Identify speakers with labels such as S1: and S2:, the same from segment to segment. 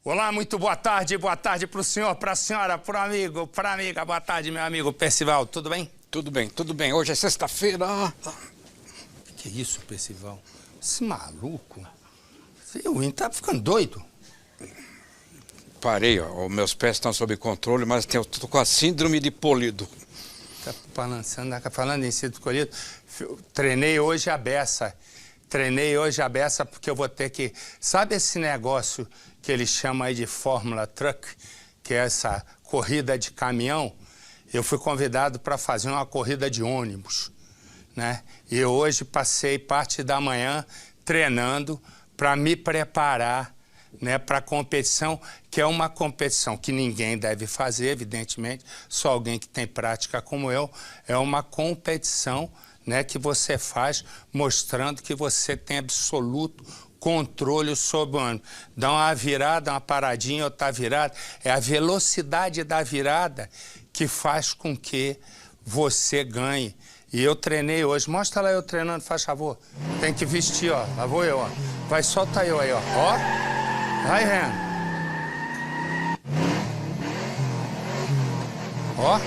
S1: Olá, muito boa tarde para o senhor, para a senhora, para o amigo, para a amiga. Boa tarde, meu amigo Percival, tudo bem?
S2: Tudo bem, tudo bem. Hoje é sexta-feira.
S1: Que isso, Percival? Esse maluco? O Win tá ficando doido.
S2: Parei, ó. Meus pés estão sob controle, mas eu tô com a síndrome de polido.
S1: Tá falando em síndrome de polido? Treinei hoje a beça. Porque eu vou ter que... Sabe esse negócio que eles chamam aí de Fórmula Truck, que é essa corrida de caminhão? Eu fui convidado para fazer uma corrida de ônibus, né? E hoje passei parte da manhã treinando para me preparar, né, para a competição, que é uma competição que ninguém deve fazer, evidentemente, só alguém que tem prática como eu. É uma competição, né, que você faz mostrando que você tem absoluto controle sobre o ônibus. Dá uma virada, uma paradinha, outra virada. É a velocidade da virada que faz com que você ganhe. E eu treinei hoje. Mostra lá eu treinando, faz favor. Tem que vestir, ó. Lá vou eu, ó. Vai, solta eu aí, ó. Ó. Vai, Ren. Ó.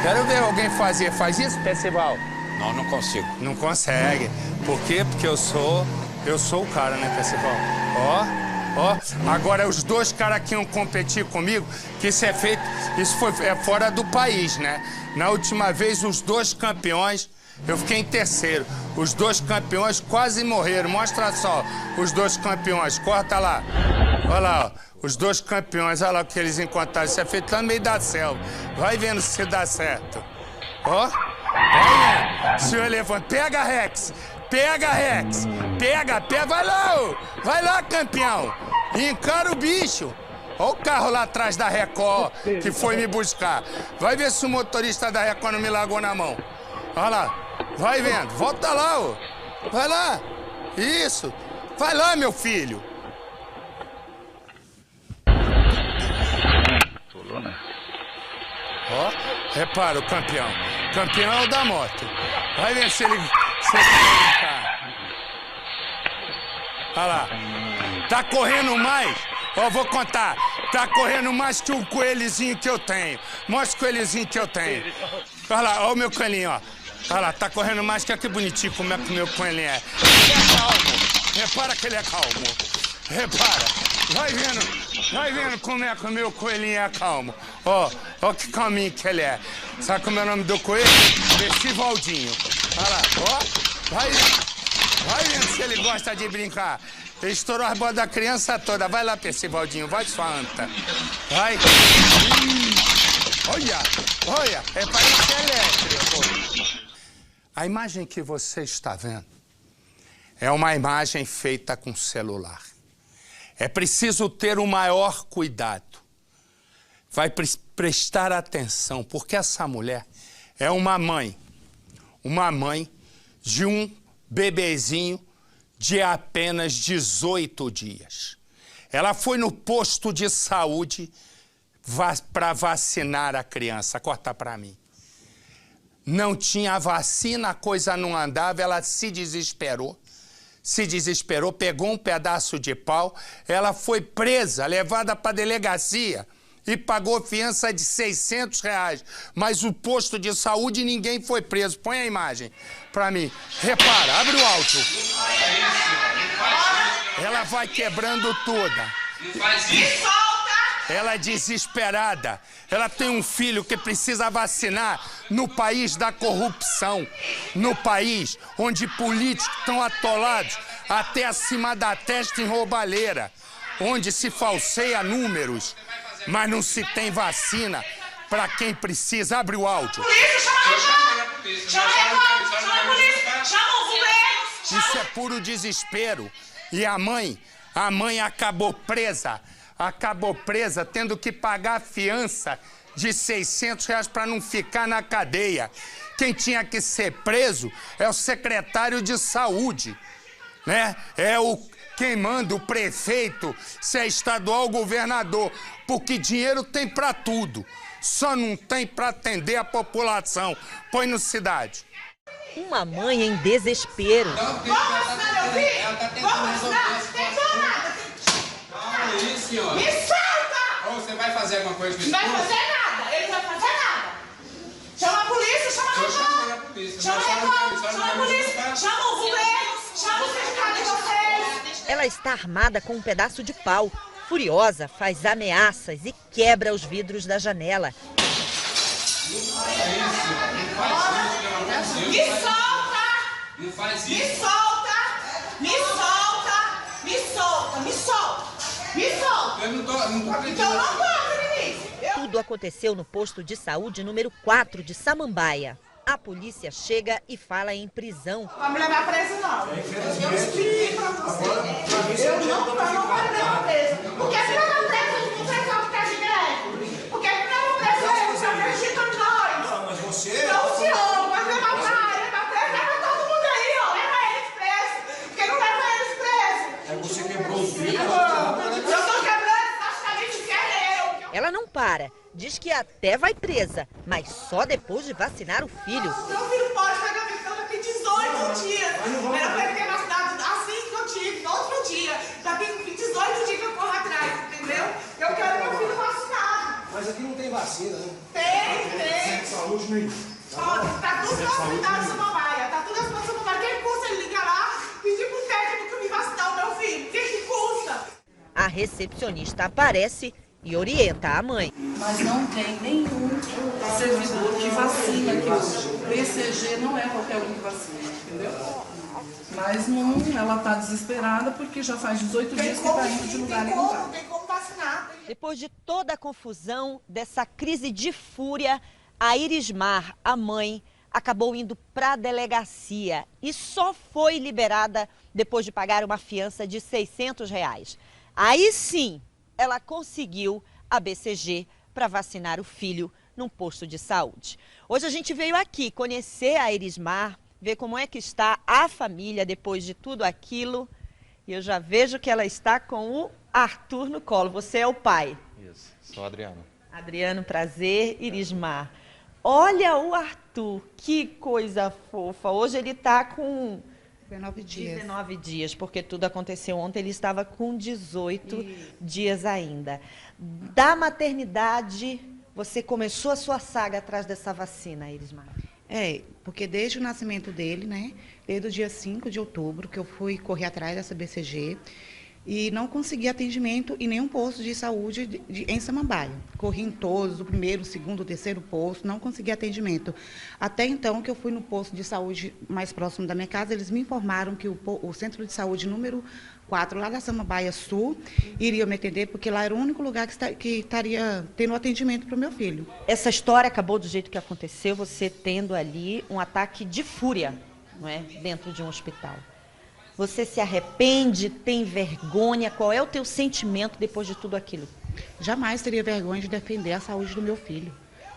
S1: Quero ver alguém fazer. Faz isso, Percival?
S2: Não, não consigo.
S1: Não consegue. Por quê? Porque eu sou o cara, né, Percival? Ó. Agora, os dois caras que iam competir comigo, que isso é feito... Isso é fora do país, né? Na última vez, os dois campeões... Eu fiquei em terceiro. Os dois campeões quase morreram. Mostra só os dois campeões. Corta lá. Olha lá, ó. Os dois campeões. Olha lá o que eles encontraram. Isso é feito lá no meio da selva. Vai vendo se dá certo. Ó. Vai vendo. Senhor elefante. Pega, Rex. Pega, Rex. Pega. Vai lá, ô. Vai lá, campeão. Encara o bicho. Olha o carro lá atrás da Record que foi me buscar. Vai ver se o motorista da Record não me largou na mão. Olha lá. Vai vendo. Volta lá, ô. Vai lá. Isso. Vai lá, meu filho. Ó, repara o campeão. Campeão é o da moto. Vai ver se ele brincar. Olha lá. Tá correndo mais. Ó, vou contar. Tá correndo mais que o coelhozinho que eu tenho. Mostra o coelhozinho que eu tenho. Olha lá, ó o meu coelhinho, ó. Olha lá, tá correndo mais que bonitiho como é que o meu coelhinho é. Ele é calmo. Repara que ele é calmo. Repara. Vai vendo como é que o meu coelhinho é calmo. Ó que calminho que ele é. Sabe como é o nome do coelho? Percivaldinho. Olha lá, ó. Vai vendo se ele gosta de brincar. Ele estourou as bolas da criança toda. Vai lá, Percivaldinho, vai sua anta. Vai. Olha, parece elétrico. A imagem que você está vendo é uma imagem feita com celular. É preciso ter o maior cuidado. Vai prestar atenção, porque essa mulher é uma mãe de um bebezinho de apenas 18 dias. Ela foi no posto de saúde para vacinar a criança. Corta para mim. Não tinha vacina, a coisa não andava, ela se desesperou, pegou um pedaço de pau, ela foi presa, levada para a delegacia e pagou fiança de R$600. Mas o posto de saúde ninguém foi preso. Põe a imagem para mim. Repara, abre o alto. Ela vai quebrando toda. Ela é desesperada. Ela tem um filho que precisa vacinar no país da corrupção. No país onde políticos estão atolados até acima da testa em roubalheira. Onde se falseia números, mas não se tem vacina para quem precisa. Abre o áudio. Isso é puro desespero. E a mãe acabou presa, tendo que pagar a fiança de R$600 para não ficar na cadeia. Quem tinha que ser preso é o secretário de saúde, né? Quem manda, o prefeito, se é estadual, o governador, porque dinheiro tem para tudo, só não tem para atender a população. Põe no Cidade.
S3: Uma mãe em desespero.
S4: Ela tá tentando resolver a situação. Calma, isso.
S1: senhora.
S4: Me solta!
S1: Ou você vai fazer alguma coisa com isso?
S4: Não vai fazer nada. Ele não vai fazer nada. Chama a polícia, chama a
S1: chamo a polícia.
S4: Chama a polícia, chama o governo, chama o sindicato de vocês.
S3: Ela está armada com um pedaço de pau. Furiosa, faz ameaças e quebra os vidros da janela.
S4: Me solta!
S1: Não faz
S4: Me
S1: isso.
S4: solta! Me solta! Me solta! Me solta! Me solta!
S1: Eu não tô acreditando.
S4: Então não pode, Denise!
S3: Tudo aconteceu no posto de saúde número 4 de Samambaia. A polícia chega e fala em prisão.
S4: Não vai me levar preso, não. Eu expliquei pra você. Eu não vou me levar preso. Porque se levar preso, não sei só porque é de greve. Porque se levar preso, eles acreditam em nós.
S5: Não, mas você...
S4: Não, senhor, mas levar preso, leva todo mundo aí, ó. Leva eles presos. Porque não leva eles presos.
S5: Aí você quebrou os vidros.
S4: Eu tô quebrando, praticamente quer eu.
S3: Ela não para. Diz que até vai presa, mas só depois de vacinar o filho.
S4: Meu filho pode pegar visão daqui 18 dias. Era pra ele ter vacinado assim que eu tive, no outro dia. Já tem 18 dias que eu corro atrás, entendeu? Eu quero meu filho vacinado.
S5: Mas aqui não tem vacina, né?
S4: Tem.
S5: Saúde nem.
S4: Ó, tá tudo no hospital de Samambaia. Tá tudo no hospital de Samambaia. Quem custa ele ligar lá e pedir pro técnico me vacinar o meu filho? Quem que custa?
S3: A recepcionista aparece e orienta a mãe.
S6: Mas não tem nenhum servidor que vacina aqui hoje. BCG não é qualquer um que vacina, entendeu? Mas não, ela está desesperada porque já faz 18 dias que está indo de lugar em lugar.
S4: Não tem como vacinar.
S3: Depois de toda a confusão, dessa crise de fúria, a Irismar, a mãe, acabou indo para a delegacia e só foi liberada depois de pagar uma fiança de R$600. Aí sim, ela conseguiu a BCG para vacinar o filho num posto de saúde. Hoje a gente veio aqui conhecer a Irismar, ver como é que está a família depois de tudo aquilo. E eu já vejo que ela está com o Arthur no colo. Você é o pai.
S7: Isso, sou Adriano.
S3: Adriano, prazer. Irismar. Olha o Arthur, que coisa fofa. Hoje ele está com
S8: 19 dias.
S3: 19 dias, porque tudo aconteceu ontem, ele estava com 18 dias ainda. Da maternidade, você começou a sua saga atrás dessa vacina, Irismar?
S8: É, porque desde o nascimento dele, né, desde o dia 5 de outubro, que eu fui correr atrás dessa BCG e não consegui atendimento em nenhum posto de saúde em Samambaia. Corri em todos, o primeiro, o segundo, o terceiro posto, não consegui atendimento. Até então, que eu fui no posto de saúde mais próximo da minha casa, eles me informaram que o centro de saúde número 4, lá da Samambaia Sul, iria me atender, porque lá era o único lugar que estaria tendo atendimento para o meu filho.
S3: Essa história acabou do jeito que aconteceu, você tendo ali um ataque de fúria, não é, dentro de um hospital. Você se arrepende, tem vergonha? Qual é o teu sentimento depois de tudo aquilo?
S8: Jamais teria vergonha de defender a saúde do meu filho.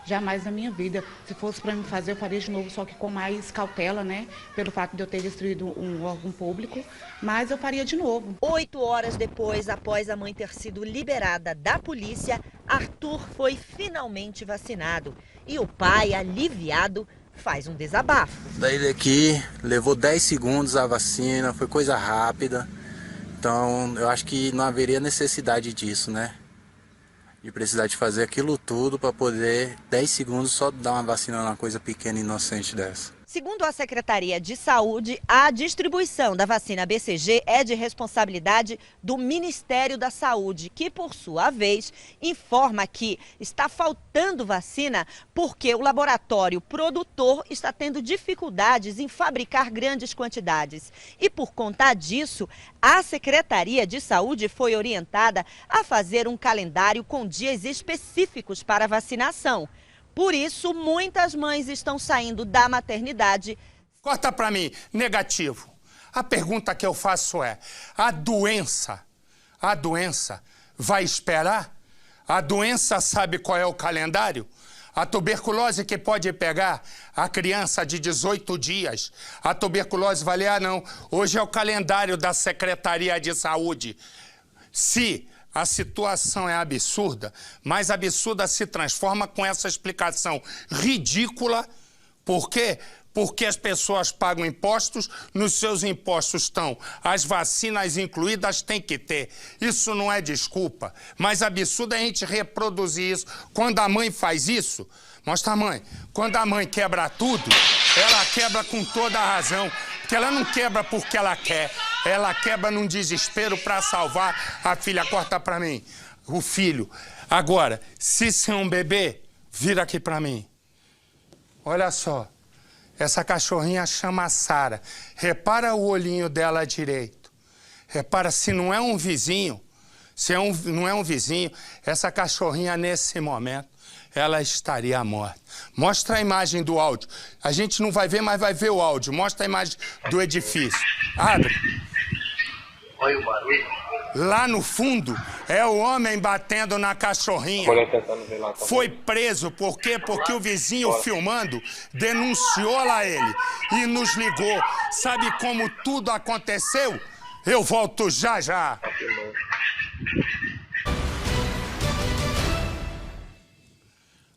S8: Jamais na minha vida. Se fosse para me fazer, eu faria de novo, só que com mais cautela, né? Pelo fato de eu ter destruído um órgão público. Mas eu faria de novo.
S3: 8 horas depois, após a mãe ter sido liberada da polícia, Arthur foi finalmente vacinado. E o pai, aliviado, faz um desabafo.
S9: Daí daqui, levou 10 segundos a vacina, foi coisa rápida. Então, eu acho que não haveria necessidade disso, né? De precisar de fazer aquilo tudo para poder, 10 segundos, só dar uma vacina numa coisa pequena e inocente dessa.
S3: Segundo a Secretaria de Saúde, a distribuição da vacina BCG é de responsabilidade do Ministério da Saúde, que, por sua vez, informa que está faltando vacina porque o laboratório produtor está tendo dificuldades em fabricar grandes quantidades. E, por conta disso, a Secretaria de Saúde foi orientada a fazer um calendário com dias específicos para vacinação. Por isso, muitas mães estão saindo da maternidade.
S1: Corta para mim, negativo. A pergunta que eu faço é, a doença vai esperar? A doença sabe qual é o calendário? A tuberculose que pode pegar a criança de 18 dias, a tuberculose vai ler, não, hoje é o calendário da Secretaria de Saúde. Se a situação é absurda, mais absurda se transforma com essa explicação ridícula. Por quê? porque as pessoas pagam impostos, nos seus impostos estão as vacinas incluídas, tem que ter. Isso não é desculpa, mas absurdo é a gente reproduzir isso. Quando a mãe faz isso, mostra a mãe, quando a mãe quebra tudo, ela quebra com toda a razão, porque ela não quebra porque ela quer, ela quebra num desespero para salvar a filha. Corta para mim, o filho. Agora, se ser um bebê, vira aqui para mim. Olha só. Essa cachorrinha chama Sara. Repara o olhinho dela direito. Repara, se não é um vizinho, não é um vizinho, essa cachorrinha nesse momento, ela estaria morta. Mostra a imagem do áudio. A gente não vai ver, mas vai ver o áudio. Mostra a imagem do edifício. Abre.
S7: Olha o barulho.
S1: Lá no fundo é o homem batendo na cachorrinha. Foi preso, por quê? Porque o vizinho filmando denunciou lá ele e nos ligou. Sabe como tudo aconteceu? Eu volto já já.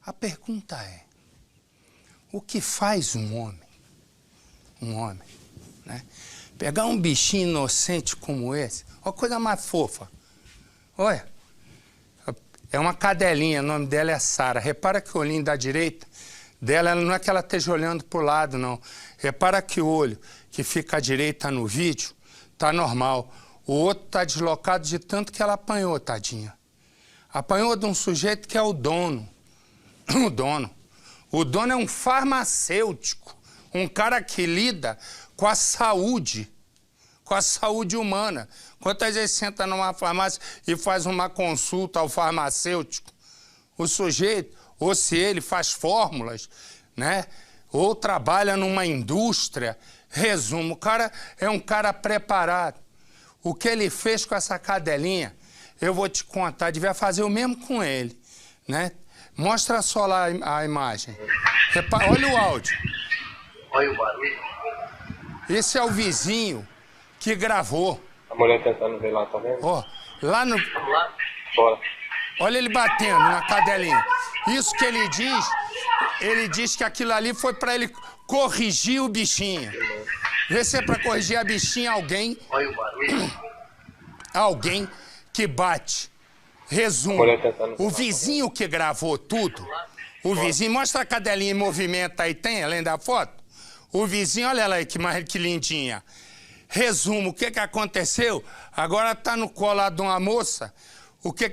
S1: A pergunta é, o que faz um homem, né? Pegar um bichinho inocente como esse, uma coisa mais fofa. Olha, é uma cadelinha, o nome dela é Sara. Repara que o olhinho da direita dela, não é que ela esteja olhando para o lado, não. Repara que o olho que fica à direita no vídeo tá normal. O outro tá deslocado de tanto que ela apanhou, tadinha. Apanhou de um sujeito que é o dono. O dono é um farmacêutico, um cara que lida com a saúde humana. Quantas vezes senta numa farmácia e faz uma consulta ao farmacêutico? O sujeito, ou se ele faz fórmulas, né? Ou trabalha numa indústria. Resumo, o cara é um cara preparado. O que ele fez com essa cadelinha, eu vou te contar, devia fazer o mesmo com ele, né? Mostra só lá a imagem. Olha o áudio.
S7: Olha o barulho.
S1: Esse é o vizinho que gravou.
S7: A mulher tentando ver lá, tá vendo?
S1: Ó, lá no...
S7: Vamos lá? Bora.
S1: Olha ele batendo na cadelinha. Isso que ele diz que aquilo ali foi para ele corrigir o bichinho. Vê se é para corrigir a bichinha alguém.
S7: Olha o barulho.
S1: Alguém que bate. Resumo, o vizinho que gravou tudo, o vizinho, mostra a cadelinha em movimento aí, tem, além da foto? O vizinho, olha ela aí, que lindinha. Resumo, o que aconteceu? Agora tá no colo de uma moça,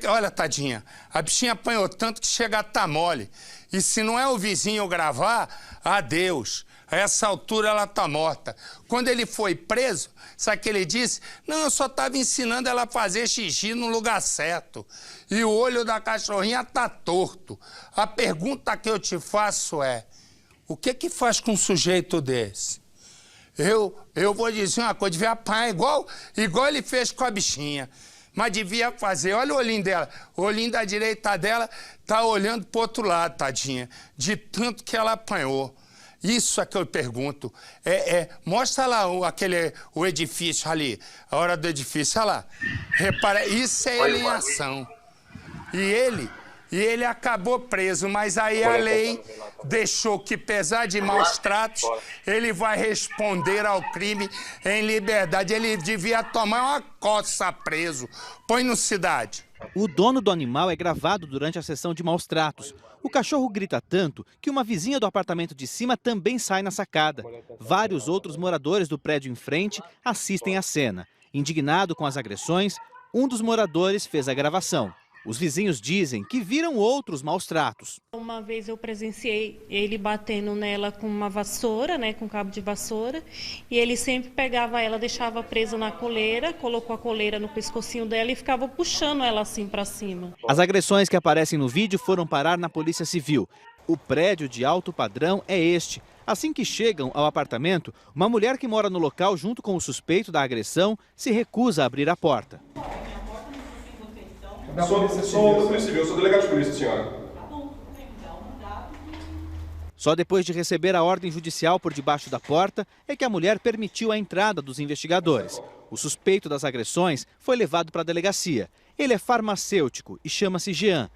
S1: olha, tadinha, a bichinha apanhou tanto que chega a tá mole. E se não é o vizinho gravar, adeus. A essa altura ela tá morta. Quando ele foi preso, sabe o que ele disse? Não, eu só estava ensinando ela a fazer xixi no lugar certo. E o olho da cachorrinha tá torto. A pergunta que eu te faço é, o que faz com um sujeito desse? Eu vou dizer uma coisa, devia apanhar igual ele fez com a bichinha. Mas devia fazer, olha o olhinho dela, o olhinho da direita dela tá olhando pro outro lado, tadinha, de tanto que ela apanhou. Isso é que eu pergunto. Mostra lá o edifício ali, a hora do edifício, olha lá. Repara, isso é ele em ação. E ele acabou preso, mas aí a lei deixou que, apesar de maus tratos, ele vai responder ao crime em liberdade. Ele devia tomar uma coça preso. Põe no Cidade.
S10: O dono do animal é gravado durante a sessão de maus tratos. O cachorro grita tanto que uma vizinha do apartamento de cima também sai na sacada. Vários outros moradores do prédio em frente assistem à cena. Indignado com as agressões, um dos moradores fez a gravação. Os vizinhos dizem que viram outros maus tratos.
S11: Uma vez eu presenciei ele batendo nela com uma vassoura, com cabo de vassoura, e ele sempre pegava ela, deixava presa na coleira, colocou a coleira no pescocinho dela e ficava puxando ela assim para cima.
S10: As agressões que aparecem no vídeo foram parar na Polícia Civil. O prédio de alto padrão é este. Assim que chegam ao apartamento, uma mulher que mora no local junto com o suspeito da agressão se recusa a abrir a porta.
S12: Eu sou da Polícia Civil, eu sou delegado de polícia, senhora.
S10: Só depois de receber a ordem judicial por debaixo da porta é que a mulher permitiu a entrada dos investigadores. O suspeito das agressões foi levado para a delegacia. Ele é farmacêutico e chama-se Jean.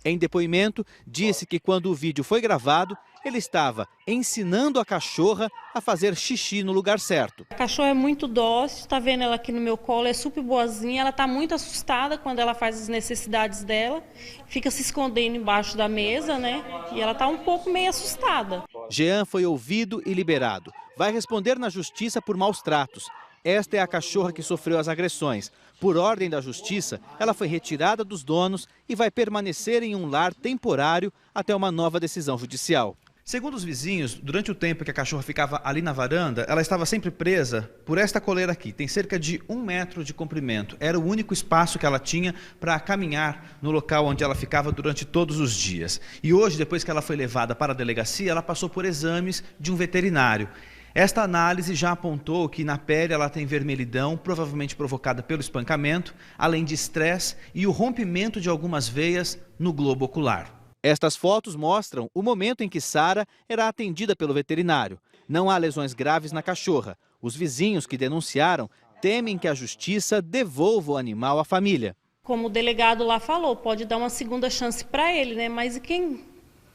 S10: Em depoimento, disse que quando o vídeo foi gravado, ele estava ensinando a cachorra a fazer xixi no lugar certo.
S11: A cachorra é muito dócil, tá vendo ela aqui no meu colo, é super boazinha, ela tá muito assustada quando ela faz as necessidades dela, fica se escondendo embaixo da mesa, né? E ela tá um pouco meio assustada.
S10: Jean foi ouvido e liberado. Vai responder na justiça por maus tratos. Esta é a cachorra que sofreu as agressões. Por ordem da justiça, ela foi retirada dos donos e vai permanecer em um lar temporário até uma nova decisão judicial. Segundo os vizinhos, durante o tempo que a cachorra ficava ali na varanda, ela estava sempre presa por esta coleira aqui. Tem cerca de 1 metro de comprimento. Era o único espaço que ela tinha para caminhar no local onde ela ficava durante todos os dias. E hoje, depois que ela foi levada para a delegacia, ela passou por exames de um veterinário. Esta análise já apontou que na pele ela tem vermelhidão, provavelmente provocada pelo espancamento, além de estresse e o rompimento de algumas veias no globo ocular. Estas fotos mostram o momento em que Sara era atendida pelo veterinário. Não há lesões graves na cachorra. Os vizinhos que denunciaram temem que a justiça devolva o animal à família.
S11: Como o delegado lá falou, pode dar uma segunda chance para ele, né? Mas e quem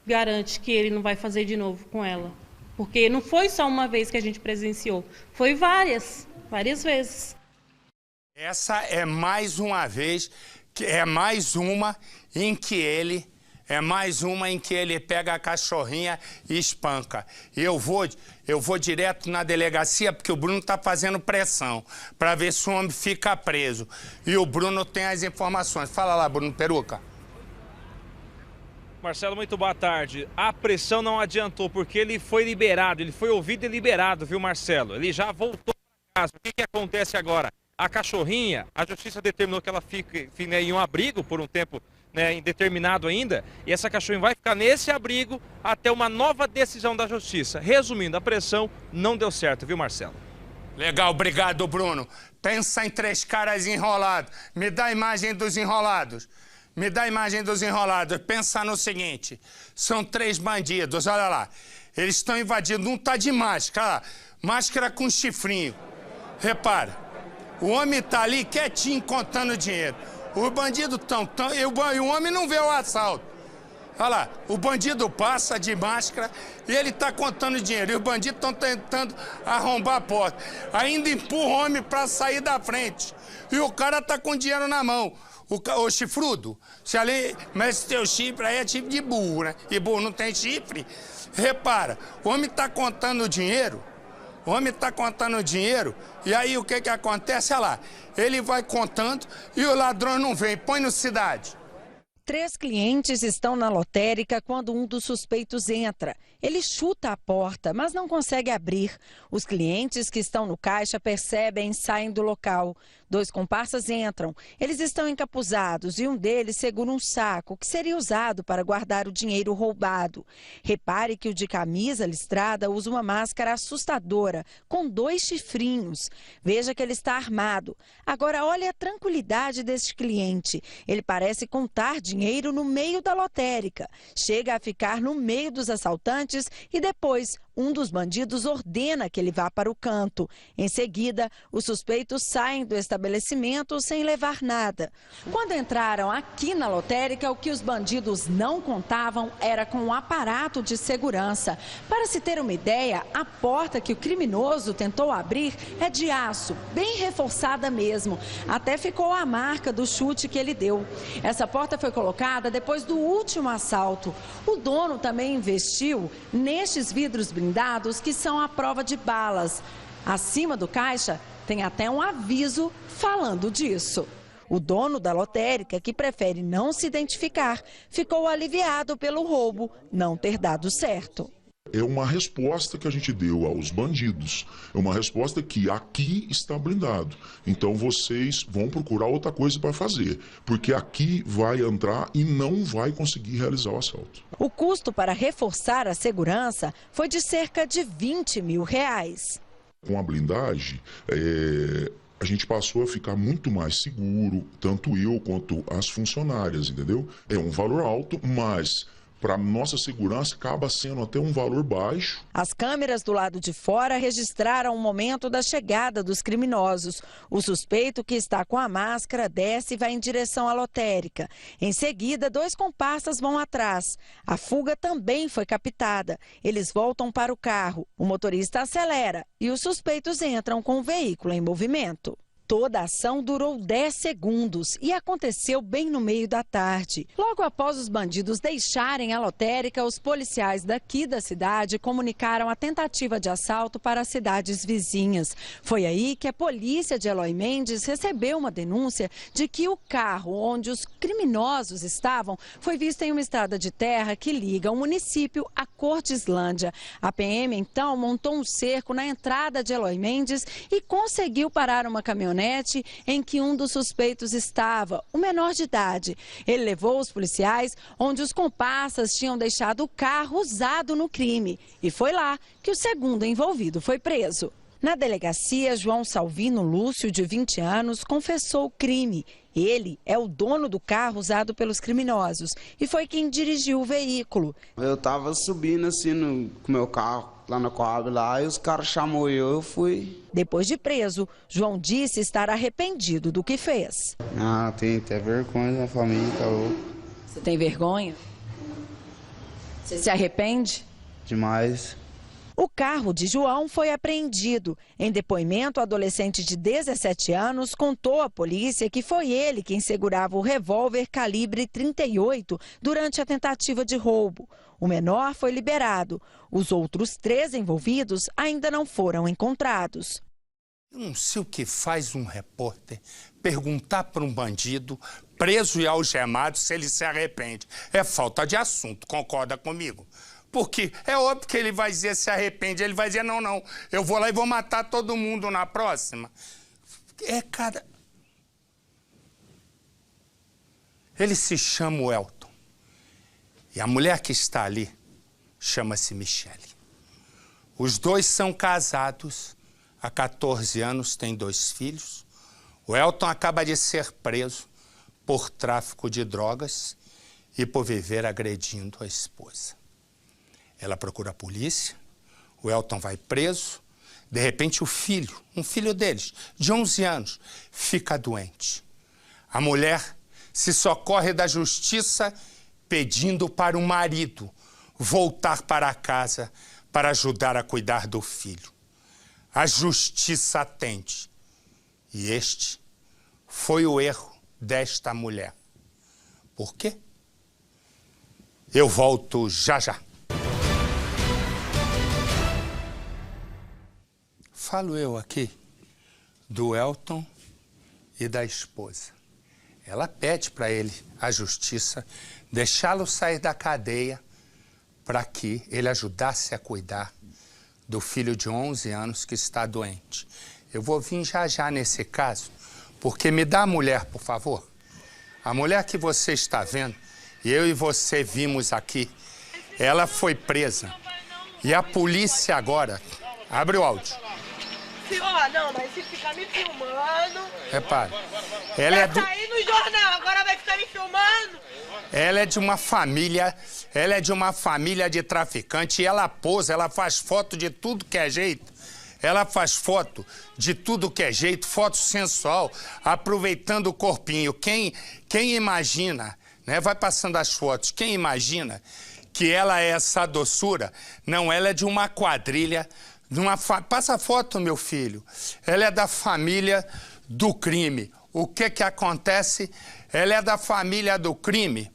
S11: garante que ele não vai fazer de novo com ela? Porque não foi só uma vez que a gente presenciou, foi várias vezes.
S1: Essa é mais uma vez, é mais uma em que ele pega a cachorrinha e espanca. E eu vou direto na delegacia porque o Bruno está fazendo pressão para ver se o homem fica preso. E o Bruno tem as informações. Fala lá, Bruno Peruca.
S13: Marcelo, muito boa tarde. A pressão não adiantou porque ele foi liberado, ele foi ouvido e liberado, viu, Marcelo? Ele já voltou para casa. O que acontece agora? A cachorrinha, a justiça determinou que ela fique em um abrigo por um tempo, né, indeterminado ainda, e essa cachorrinha vai ficar nesse abrigo até uma nova decisão da justiça. Resumindo, a pressão não deu certo, viu, Marcelo?
S1: Legal, obrigado, Bruno. Pensa em 3 caras enrolados. Me dá a imagem dos enrolados. Me dá a imagem dos enrolados. Pensa no seguinte, são 3 bandidos, olha lá. Eles estão invadindo, um tá de máscara, máscara com chifrinho. Repara, o homem tá ali quietinho contando dinheiro. Os bandidos estão... E o homem não vê o assalto. Olha lá, o bandido passa de máscara e ele está contando dinheiro. E os bandidos estão tentando arrombar a porta. Ainda empurra o homem para sair da frente. E o cara está com dinheiro na mão. O chifrudo, mas esse teu chifre aí é chifre de burro, né? E burro não tem chifre. Repara, o homem está contando dinheiro. O homem está contando dinheiro, e aí o que acontece? Olha lá, ele vai contando e o ladrão não vem. Põe no Cidade.
S14: 3 clientes estão na lotérica quando um dos suspeitos entra. Ele chuta a porta, mas não consegue abrir. Os clientes que estão no caixa percebem e saem do local. 2 comparsas entram. Eles estão encapuzados e um deles segura um saco que seria usado para guardar o dinheiro roubado. Repare que o de camisa listrada usa uma máscara assustadora, com 2 chifrinhos. Veja que ele está armado. Agora olhe a tranquilidade deste cliente. Ele parece contar dinheiro no meio da lotérica. Chega a ficar no meio dos assaltantes e depois um dos bandidos ordena que ele vá para o canto. Em seguida, os suspeitos saem do estabelecimento sem levar nada. Quando entraram aqui na lotérica, o que os bandidos não contavam era com um aparato de segurança. Para se ter uma ideia, a porta que o criminoso tentou abrir é de aço, bem reforçada mesmo. Até ficou a marca do chute que ele deu. Essa porta foi colocada depois do último assalto. O dono também investiu nestes vidros blindados que são à prova de balas. Acima do caixa tem até um aviso falando disso. O dono da lotérica, que prefere não se identificar, ficou aliviado pelo roubo não ter dado certo.
S15: É uma resposta que a gente deu aos bandidos. É uma resposta que aqui está blindado. Então vocês vão procurar outra coisa para fazer, porque aqui vai entrar e não vai conseguir realizar o assalto.
S14: O custo para reforçar a segurança foi de cerca de R$20 mil.
S15: Com a blindagem, a gente passou a ficar muito mais seguro, tanto eu quanto as funcionárias, entendeu? É um valor alto, mas para nossa segurança acaba sendo até um valor baixo.
S14: As câmeras do lado de fora registraram o momento da chegada dos criminosos. O suspeito, que está com a máscara, desce e vai em direção à lotérica. Em seguida, 2 comparsas vão atrás. A fuga também foi captada. Eles voltam para o carro. O motorista acelera e os suspeitos entram com o veículo em movimento. Toda a ação durou 10 segundos e aconteceu bem no meio da tarde. Logo após os bandidos deixarem a lotérica, os policiais daqui da cidade comunicaram a tentativa de assalto para as cidades vizinhas. Foi aí que a polícia de Eloy Mendes recebeu uma denúncia de que o carro onde os criminosos estavam foi visto em uma estrada de terra que liga o município a Cordislândia. A PM, então, montou um cerco na entrada de Eloy Mendes e conseguiu parar uma caminhonete em que um dos suspeitos estava, o menor de idade. Ele levou os policiais onde os comparsas tinham deixado o carro usado no crime. E foi lá que o segundo envolvido foi preso. Na delegacia, João Salvino Lúcio, de 20 anos, confessou o crime. Ele é o dono do carro usado pelos criminosos e foi quem dirigiu o veículo.
S16: Eu estava subindo assim com meu carro lá na Coab lá e os caras chamou eu fui.
S14: Depois de preso, João disse estar arrependido do que fez.
S16: Ah, tem até vergonha da família, tá louco.
S14: Você tem vergonha? Você se arrepende?
S16: Demais.
S14: O carro de João foi apreendido. Em depoimento, o adolescente de 17 anos contou à polícia que foi ele quem segurava o revólver calibre 38 durante a tentativa de roubo. O menor foi liberado. Os outros 3 envolvidos ainda não foram encontrados.
S1: Eu não sei o que faz um repórter perguntar para um bandido preso e algemado se ele se arrepende. É falta de assunto, concorda comigo? Porque é óbvio que ele vai dizer se arrepende, ele vai dizer não, eu vou lá e vou matar todo mundo na próxima. Cara... Ele se chama o Elton. E a mulher que está ali chama-se Michele. Os 2 são casados, há 14 anos, têm 2 filhos. O Elton acaba de ser preso por tráfico de drogas e por viver agredindo a esposa. Ela procura a polícia, o Elton vai preso, de repente o filho, um filho deles, de 11 anos, fica doente. A mulher se socorre da justiça pedindo para o marido voltar para casa para ajudar a cuidar do filho. A justiça atende. E este foi o erro desta mulher. Por quê? Eu volto já já. Falo eu aqui do Elton e da esposa. Ela pede para ele, a justiça, deixá-lo sair da cadeia para que ele ajudasse a cuidar do filho de 11 anos que está doente. Eu vou vir já já nesse caso, porque me dá a mulher, por favor. A mulher que você está vendo, eu e você vimos aqui, ela foi presa. E a polícia agora... Abre o áudio.
S4: Senhor, não, mas se ficar me filmando...
S1: Repare, ela é do...
S4: sair no jornal, agora vai ficar me filmando?
S1: Ela é de uma família de traficante e ela posa, ela faz foto de tudo que é jeito. Ela faz foto de tudo que é jeito, foto sensual, aproveitando o corpinho. Quem imagina, né? Vai passando as fotos, quem imagina que ela é essa doçura? Não, ela é de uma quadrilha... Passa a foto, meu filho. Ela é da família do crime. O que acontece? Ela é da família do crime.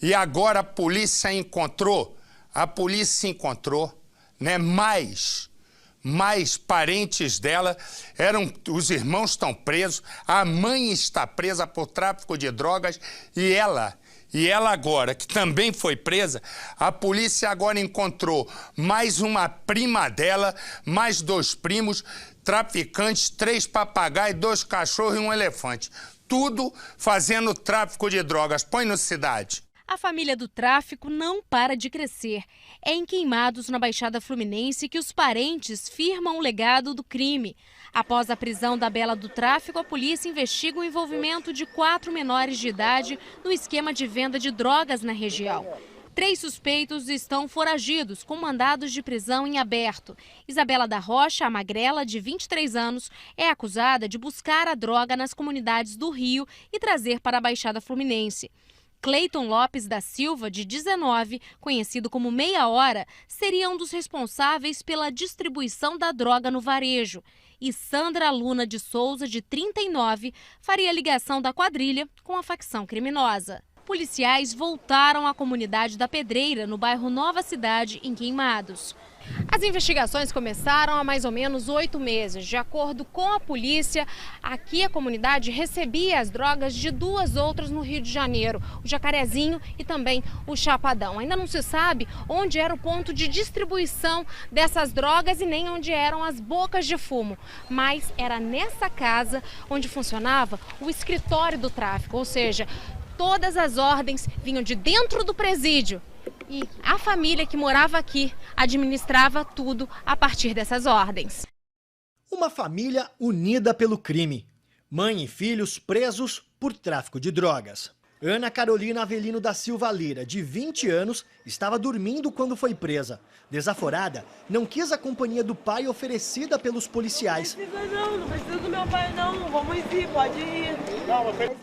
S1: E agora a polícia encontrou, né, mais parentes dela. Os irmãos estão presos, a mãe está presa por tráfico de drogas e ela agora, que também foi presa, a polícia agora encontrou mais uma prima dela, mais 2 primos, traficantes, 3 papagaios, 2 cachorros e um elefante. Tudo fazendo tráfico de drogas. Põe no Cidade.
S17: A família do tráfico não para de crescer. É em Queimados, na Baixada Fluminense, que os parentes firmam o legado do crime. Após a prisão da Bela do tráfico, a polícia investiga o envolvimento de 4 menores de idade no esquema de venda de drogas na região. 3 suspeitos estão foragidos, com mandados de prisão em aberto. Isabela da Rocha, a magrela, de 23 anos, é acusada de buscar a droga nas comunidades do Rio e trazer para a Baixada Fluminense. Cleiton Lopes da Silva, de 19, conhecido como Meia Hora, seria um dos responsáveis pela distribuição da droga no varejo. E Sandra Luna de Souza, de 39, faria ligação da quadrilha com a facção criminosa. Policiais voltaram à comunidade da Pedreira, no bairro Nova Cidade, em Queimados. As investigações começaram há mais ou menos 8 meses. De acordo com a polícia, aqui a comunidade recebia as drogas de 2 outras no Rio de Janeiro, o Jacarezinho e também o Chapadão. Ainda não se sabe onde era o ponto de distribuição dessas drogas e nem onde eram as bocas de fumo. Mas era nessa casa onde funcionava o escritório do tráfico, ou seja, todas as ordens vinham de dentro do presídio. E a família que morava aqui administrava tudo a partir dessas ordens.
S18: Uma família unida pelo crime. Mãe e filhos presos por tráfico de drogas. Ana Carolina Avelino da Silva Lira, de 20 anos, estava dormindo quando foi presa. Desaforada, não quis a companhia do pai oferecida pelos policiais.
S4: Não precisa do meu pai não, vamos ir, pode ir.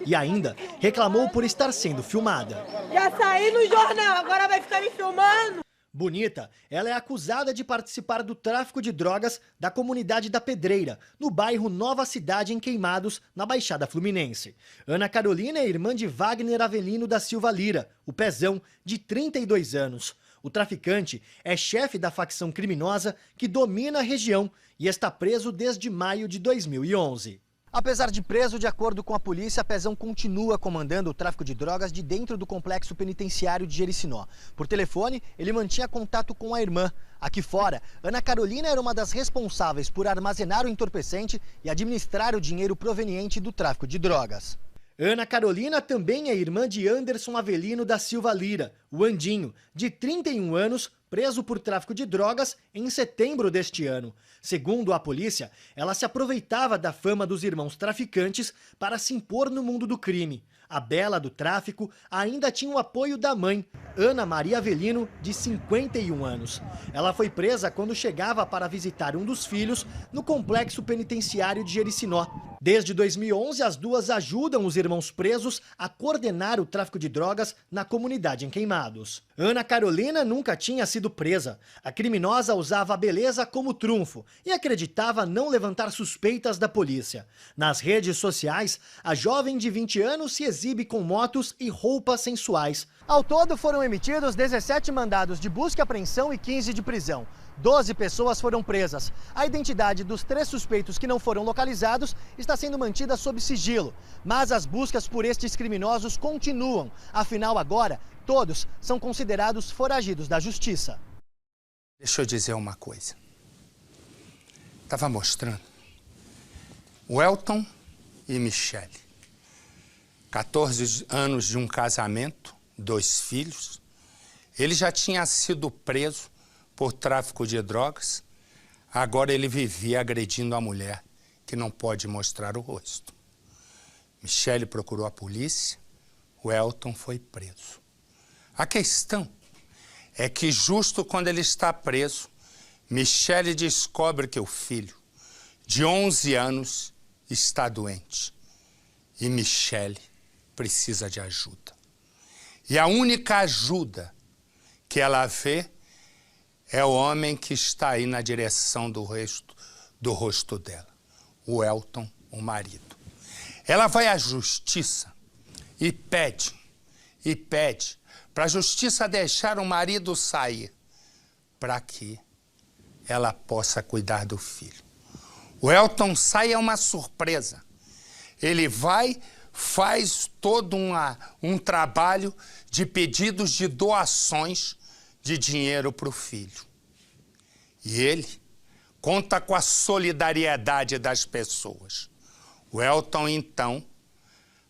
S18: E ainda reclamou por estar sendo filmada.
S4: Já saí no jornal, agora vai ficar me filmando?
S18: Bonita, ela é acusada de participar do tráfico de drogas da comunidade da Pedreira, no bairro Nova Cidade, em Queimados, na Baixada Fluminense. Ana Carolina é irmã de Wagner Avelino da Silva Lira, o Pezão, de 32 anos. O traficante é chefe da facção criminosa que domina a região e está preso desde maio de 2011. Apesar de preso, de acordo com a polícia, Pezão continua comandando o tráfico de drogas de dentro do complexo penitenciário de Jericinó. Por telefone, ele mantinha contato com a irmã. Aqui fora, Ana Carolina era uma das responsáveis por armazenar o entorpecente e administrar o dinheiro proveniente do tráfico de drogas. Ana Carolina também é irmã de Anderson Avelino da Silva Lira, o Andinho, de 31 anos, preso por tráfico de drogas em setembro deste ano. Segundo a polícia, ela se aproveitava da fama dos irmãos traficantes para se impor no mundo do crime. A bela do tráfico ainda tinha o apoio da mãe, Ana Maria Avelino, de 51 anos. Ela foi presa quando chegava para visitar um dos filhos no complexo penitenciário de Jericinó. Desde 2011, as duas ajudam os irmãos presos a coordenar o tráfico de drogas na comunidade em Queimados. Ana Carolina nunca tinha sido presa. A criminosa usava a beleza como trunfo e acreditava não levantar suspeitas da polícia. Nas redes sociais, a jovem de 20 anos se exibe com motos e roupas sensuais. Ao todo, foram emitidos 17 mandados de busca e apreensão e 15 de prisão. 12 pessoas foram presas. A identidade dos 3 suspeitos que não foram localizados está sendo mantida sob sigilo. Mas as buscas por estes criminosos continuam. Afinal, agora, todos são considerados foragidos da justiça.
S1: Deixa eu dizer uma coisa. Estava mostrando. O Elton e Michele. 14 anos de um casamento, 2 filhos. Ele já tinha sido preso por tráfico de drogas. Agora ele vivia agredindo a mulher, que não pode mostrar o rosto. Michele procurou a polícia, o Elton foi preso. A questão é que justo quando ele está preso, Michele descobre que o filho, de 11 anos, está doente. E Michele precisa de ajuda. E a única ajuda que ela vê é o homem que está aí na direção do rosto dela, o Elton, o marido. Ela vai à justiça e pede para a justiça deixar o marido sair, para que ela possa cuidar do filho. O Elton sai, é uma surpresa. Ele vai, faz todo um trabalho de pedidos de doações de dinheiro para o filho. E ele conta com a solidariedade das pessoas. O Elton, então,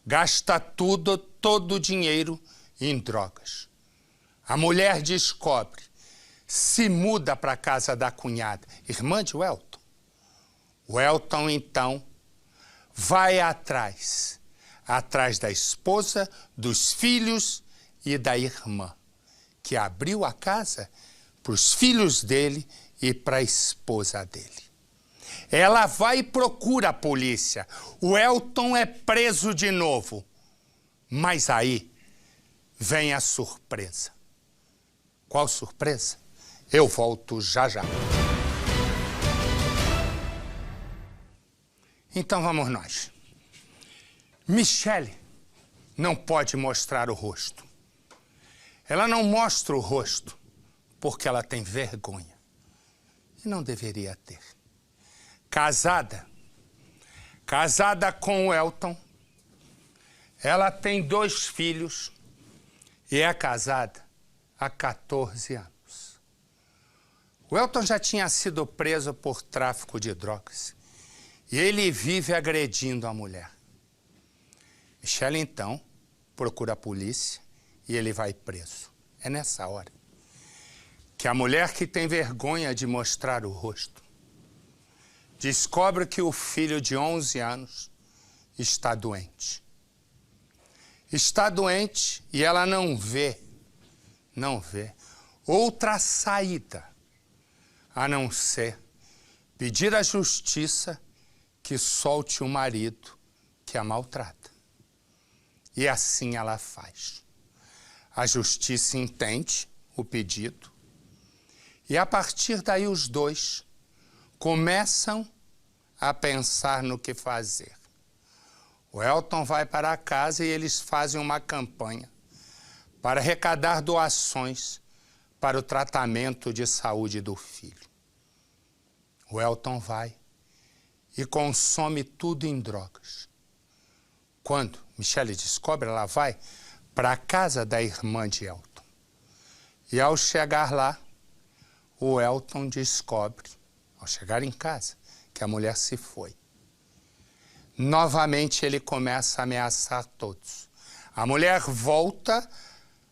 S1: gasta todo o dinheiro em drogas. A mulher descobre, se muda para a casa da cunhada, irmã de Elton. O Elton, então, vai atrás da esposa, dos filhos e da irmã, que abriu a casa para os filhos dele e para a esposa dele. Ela vai e procura a polícia. O Elton é preso de novo. Mas aí vem a surpresa. Qual surpresa? Eu volto já já. Então vamos nós. Michele não pode mostrar o rosto. Ela não mostra o rosto porque ela tem vergonha. E não deveria ter. Casada com o Elton. Ela tem 2 filhos e é casada há 14 anos. O Elton já tinha sido preso por tráfico de drogas e ele vive agredindo a mulher. Michele, então, procura a polícia e ele vai preso. É nessa hora que a mulher que tem vergonha de mostrar o rosto descobre que o filho de 11 anos está doente. Está doente e ela não vê outra saída a não ser pedir à justiça que solte o marido que a maltrata. E assim ela faz. A justiça entende o pedido e a partir daí os 2 começam a pensar no que fazer. O Elton vai para casa e eles fazem uma campanha para arrecadar doações para o tratamento de saúde do filho. O Elton vai e consome tudo em drogas. Quando Michele descobre, ela vai para a casa da irmã de Elton. E ao chegar lá, o Elton descobre, ao chegar em casa, que a mulher se foi. Novamente ele começa a ameaçar todos. A mulher volta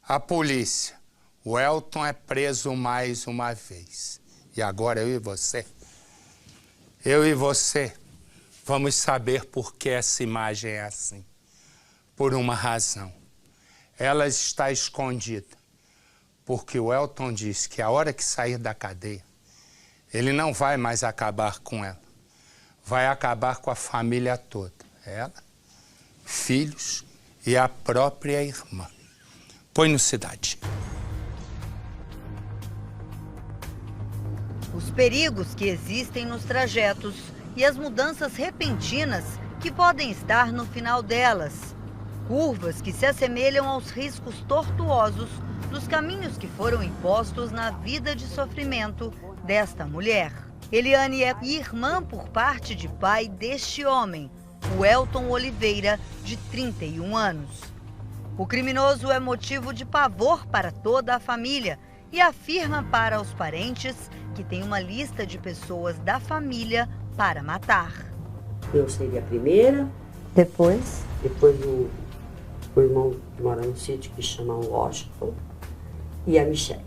S1: à polícia. O Elton é preso mais uma vez. E agora eu e você, vamos saber por que essa imagem é assim. Por uma razão. Ela está escondida. Porque o Elton diz que a hora que sair da cadeia, ele não vai mais acabar com ela. Vai acabar com a família toda. Ela, filhos e a própria irmã. Põe no Cidade.
S3: Os perigos que existem nos trajetos e as mudanças repentinas que podem estar no final delas. Curvas que se assemelham aos riscos tortuosos dos caminhos que foram impostos na vida de sofrimento desta mulher. Eliane é irmã por parte de pai deste homem, o Elton Oliveira, de 31 anos. O criminoso é motivo de pavor para toda a família e afirma para os parentes que tem uma lista de pessoas da família para matar.
S19: Eu seria a primeira.
S3: Depois
S19: o irmão que mora no sítio que chama Washington e a Michele.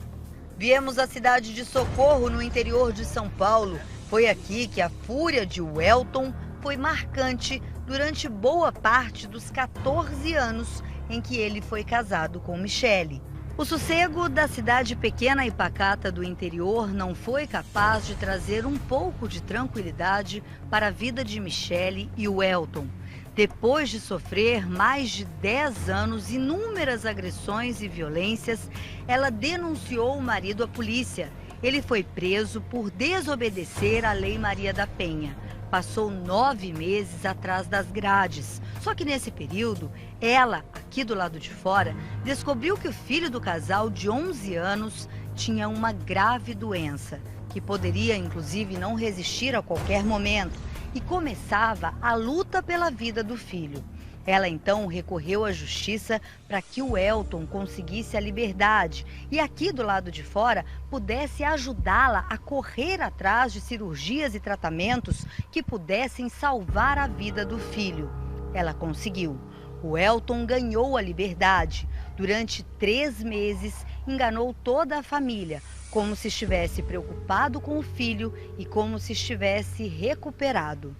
S3: Viemos à cidade de Socorro, no interior de São Paulo. Foi aqui que a fúria de Elton foi marcante durante boa parte dos 14 anos em que ele foi casado com Michele. O sossego da cidade pequena e pacata do interior não foi capaz de trazer um pouco de tranquilidade para a vida de Michele e o Elton. Depois de sofrer mais de 10 anos inúmeras agressões e violências, ela denunciou o marido à polícia. Ele foi preso por desobedecer à Lei Maria da Penha. Passou 9 meses atrás das grades. Só que nesse período, ela, aqui do lado de fora, descobriu que o filho do casal de 11 anos tinha uma grave doença, que poderia inclusive não resistir a qualquer momento. E começava a luta pela vida do filho. Ela então recorreu à justiça para que o Elton conseguisse a liberdade e aqui do lado de fora pudesse ajudá-la a correr atrás de cirurgias e tratamentos que pudessem salvar a vida do filho. Ela conseguiu. O Elton ganhou a liberdade. Durante 3 meses, enganou toda a família, como se estivesse preocupado com o filho e como se estivesse recuperado.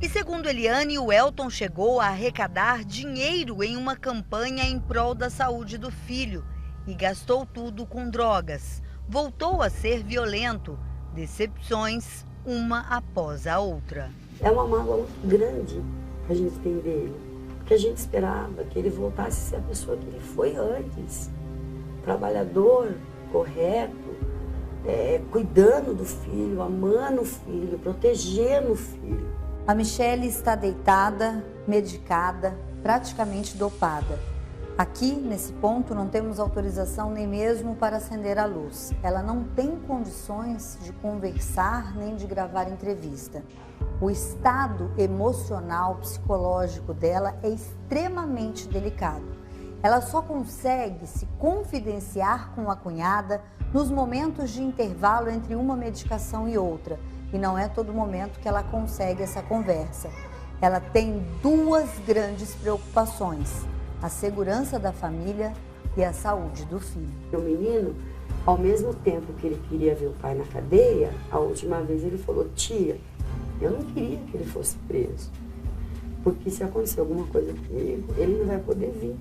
S3: E segundo Eliane, o Elton chegou a arrecadar dinheiro em uma campanha em prol da saúde do filho. e gastou tudo com drogas. Voltou a ser violento. Decepções, uma após a outra.
S19: É uma mágoa muito grande a gente tem dele, porque a gente esperava que ele voltasse a ser a pessoa que ele foi antes. Trabalhador, correto, cuidando do filho, amando o filho, protegendo o filho.
S20: A Michele está deitada, medicada, praticamente dopada. Aqui, nesse ponto, não temos autorização nem mesmo para acender a luz. Ela não tem condições de conversar nem de gravar entrevista. O estado emocional, psicológico dela é extremamente delicado. Ela só consegue se confidenciar com a cunhada nos momentos de intervalo entre uma medicação e outra. E não é todo momento que ela consegue essa conversa. Ela tem duas grandes preocupações: a segurança da família e a saúde do filho.
S19: O menino, ao mesmo tempo que ele queria ver o pai na cadeia, a última vez ele falou: tia, eu não queria que ele fosse preso, porque se acontecer alguma coisa comigo, ele não vai poder vir.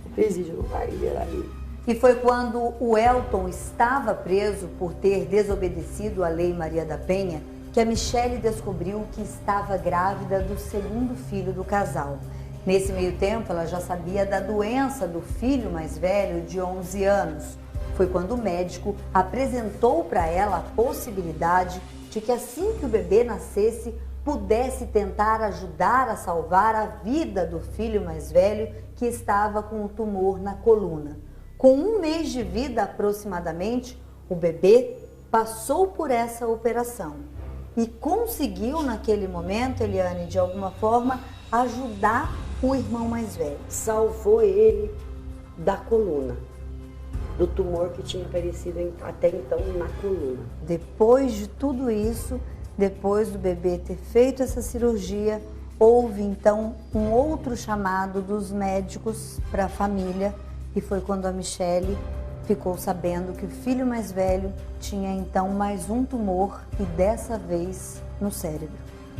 S19: O presídio não vai liberar ele.
S20: E foi quando o Elton estava preso por ter desobedecido à Lei Maria da Penha que a Michele descobriu que estava grávida do segundo filho do casal. Nesse meio tempo, ela já sabia da doença do filho mais velho de 11 anos. Foi quando o médico apresentou para ela a possibilidade de que assim que o bebê nascesse, pudesse tentar ajudar a salvar a vida do filho mais velho que estava com um tumor na coluna. Com 1 mês de vida aproximadamente, o bebê passou por essa operação e conseguiu naquele momento, Eliane, de alguma forma, ajudar o irmão mais velho.
S19: Salvou ele da coluna, do tumor que tinha aparecido até então na coluna.
S20: Depois de tudo isso, depois do bebê ter feito essa cirurgia, houve então um outro chamado dos médicos para a família e foi quando a Michele ficou sabendo que o filho mais velho tinha então mais um tumor e dessa vez no cérebro.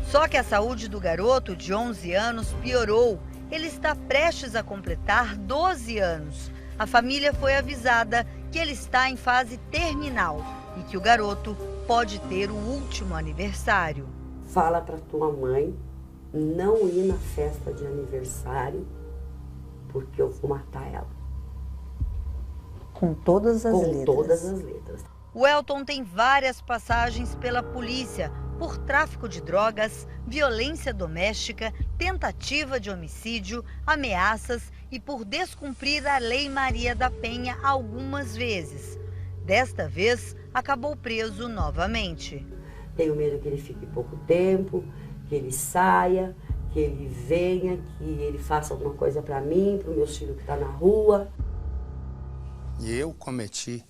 S3: Só que a saúde do garoto de 11 anos piorou. Ele está prestes a completar 12 anos. A família foi avisada que ele está em fase terminal e que o garoto pode ter o último aniversário.
S19: Fala para tua mãe não ir na festa de aniversário, porque eu vou matar ela.
S20: Com todas as letras.
S19: Com todas as letras.
S3: O Elton tem várias passagens pela polícia por tráfico de drogas, violência doméstica, tentativa de homicídio, ameaças e por descumprir a Lei Maria da Penha algumas vezes. Desta vez, acabou preso novamente.
S19: Tenho medo que ele fique pouco tempo, que ele saia, que ele venha, que ele faça alguma coisa para mim, para o meu filho que está na rua.
S1: E eu cometi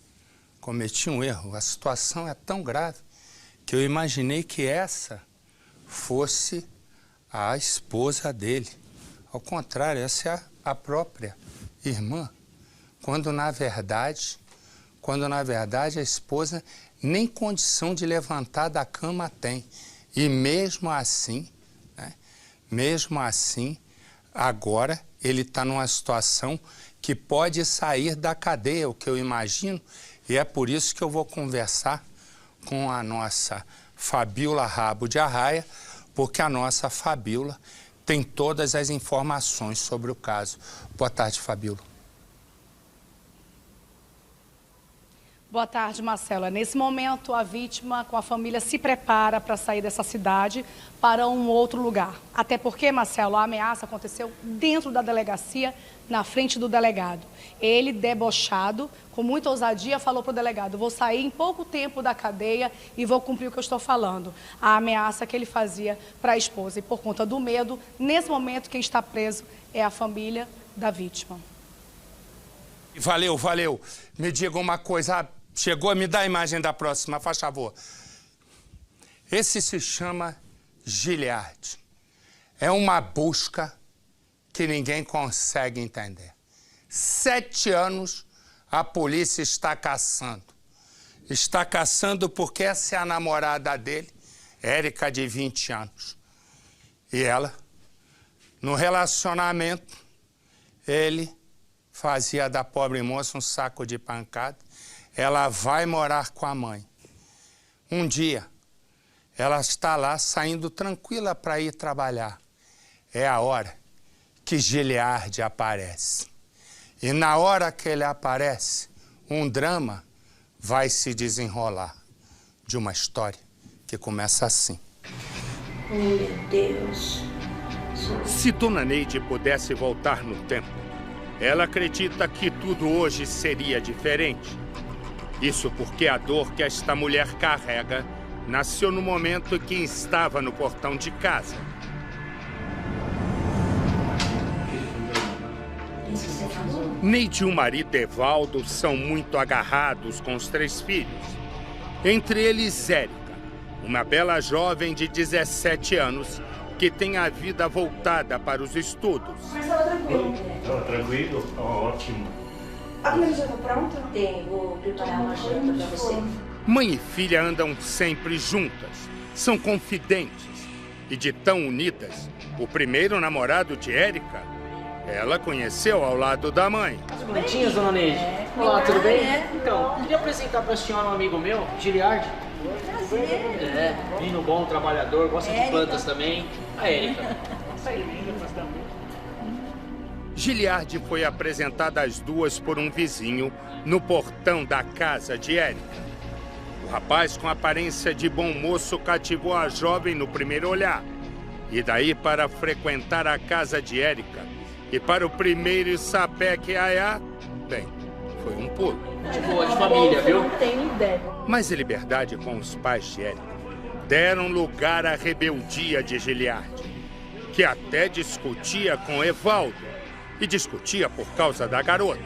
S1: um erro. A situação é tão grave que eu imaginei que essa fosse a esposa dele. Ao contrário, essa é a própria irmã. Quando na verdade a esposa nem condição de levantar da cama tem. E mesmo assim, agora ele está numa situação que pode sair da cadeia, o que eu imagino, e é por isso que eu vou conversar com a nossa Fabíola Rabo de Arraia, porque a nossa Fabíola tem todas as informações sobre o caso. Boa tarde, Fabíola.
S21: Boa tarde, Marcelo. Nesse momento, a vítima com a família se prepara para sair dessa cidade para um outro lugar. Até porque, Marcelo, a ameaça aconteceu dentro da delegacia, na frente do delegado. Ele, debochado, com muita ousadia, falou para o delegado: vou sair em pouco tempo da cadeia e vou cumprir o que eu estou falando. A ameaça que ele fazia para a esposa. E por conta do medo, nesse momento, quem está preso é a família da vítima.
S1: Valeu. Me diga uma coisa. Chegou, me dá a imagem da próxima, faz favor. Esse se chama Giliard. É uma busca que ninguém consegue entender. 7 anos a polícia está caçando. Está caçando porque essa é a namorada dele, Érica, de 20 anos. E ela, no relacionamento, ele fazia da pobre moça um saco de pancada. Ela vai morar com a mãe. Um dia, ela está lá saindo tranquila para ir trabalhar. É a hora que Giliardi aparece. E na hora que ele aparece, um drama vai se desenrolar de uma história que começa assim.
S19: Oh, meu Deus.
S1: Se Dona Neide pudesse voltar no tempo, ela acredita que tudo hoje seria diferente. Isso porque a dor que esta mulher carrega nasceu no momento em que estava no portão de casa. Neide e o marido Evaldo são muito agarrados com os 3 filhos. Entre eles, Érica, uma bela jovem de 17 anos que tem a vida voltada para os estudos.
S4: Mas estava tranquilo.
S2: Estava tranquilo? Ótimo.
S4: A comida já está pronta?
S19: Tem, vou preparar uma janta para você.
S1: Mãe e filha andam sempre juntas, são confidentes e de tão unidas. O primeiro namorado de Érica, ela conheceu ao lado da mãe.
S22: Bonitinhas, Dona Neide. Olá, tudo bem? Então, queria apresentar para a senhora um amigo meu, Giliardi.
S19: Prazer.
S22: Menino bom, trabalhador, gosta de plantas também. A Érica.
S1: Giliardi foi apresentada às duas por um vizinho no portão da casa de Érica. O rapaz, com aparência de bom moço, cativou a jovem no primeiro olhar. E daí para frequentar a casa de Érica e para o primeiro sapé que aiá, bem, foi um pulo.
S22: De boa, de família, viu?
S19: Não tenho ideia.
S1: Mas a liberdade com os pais de Érica deram lugar à rebeldia de Giliardi, que até discutia com Evaldo. E discutia por causa da garota.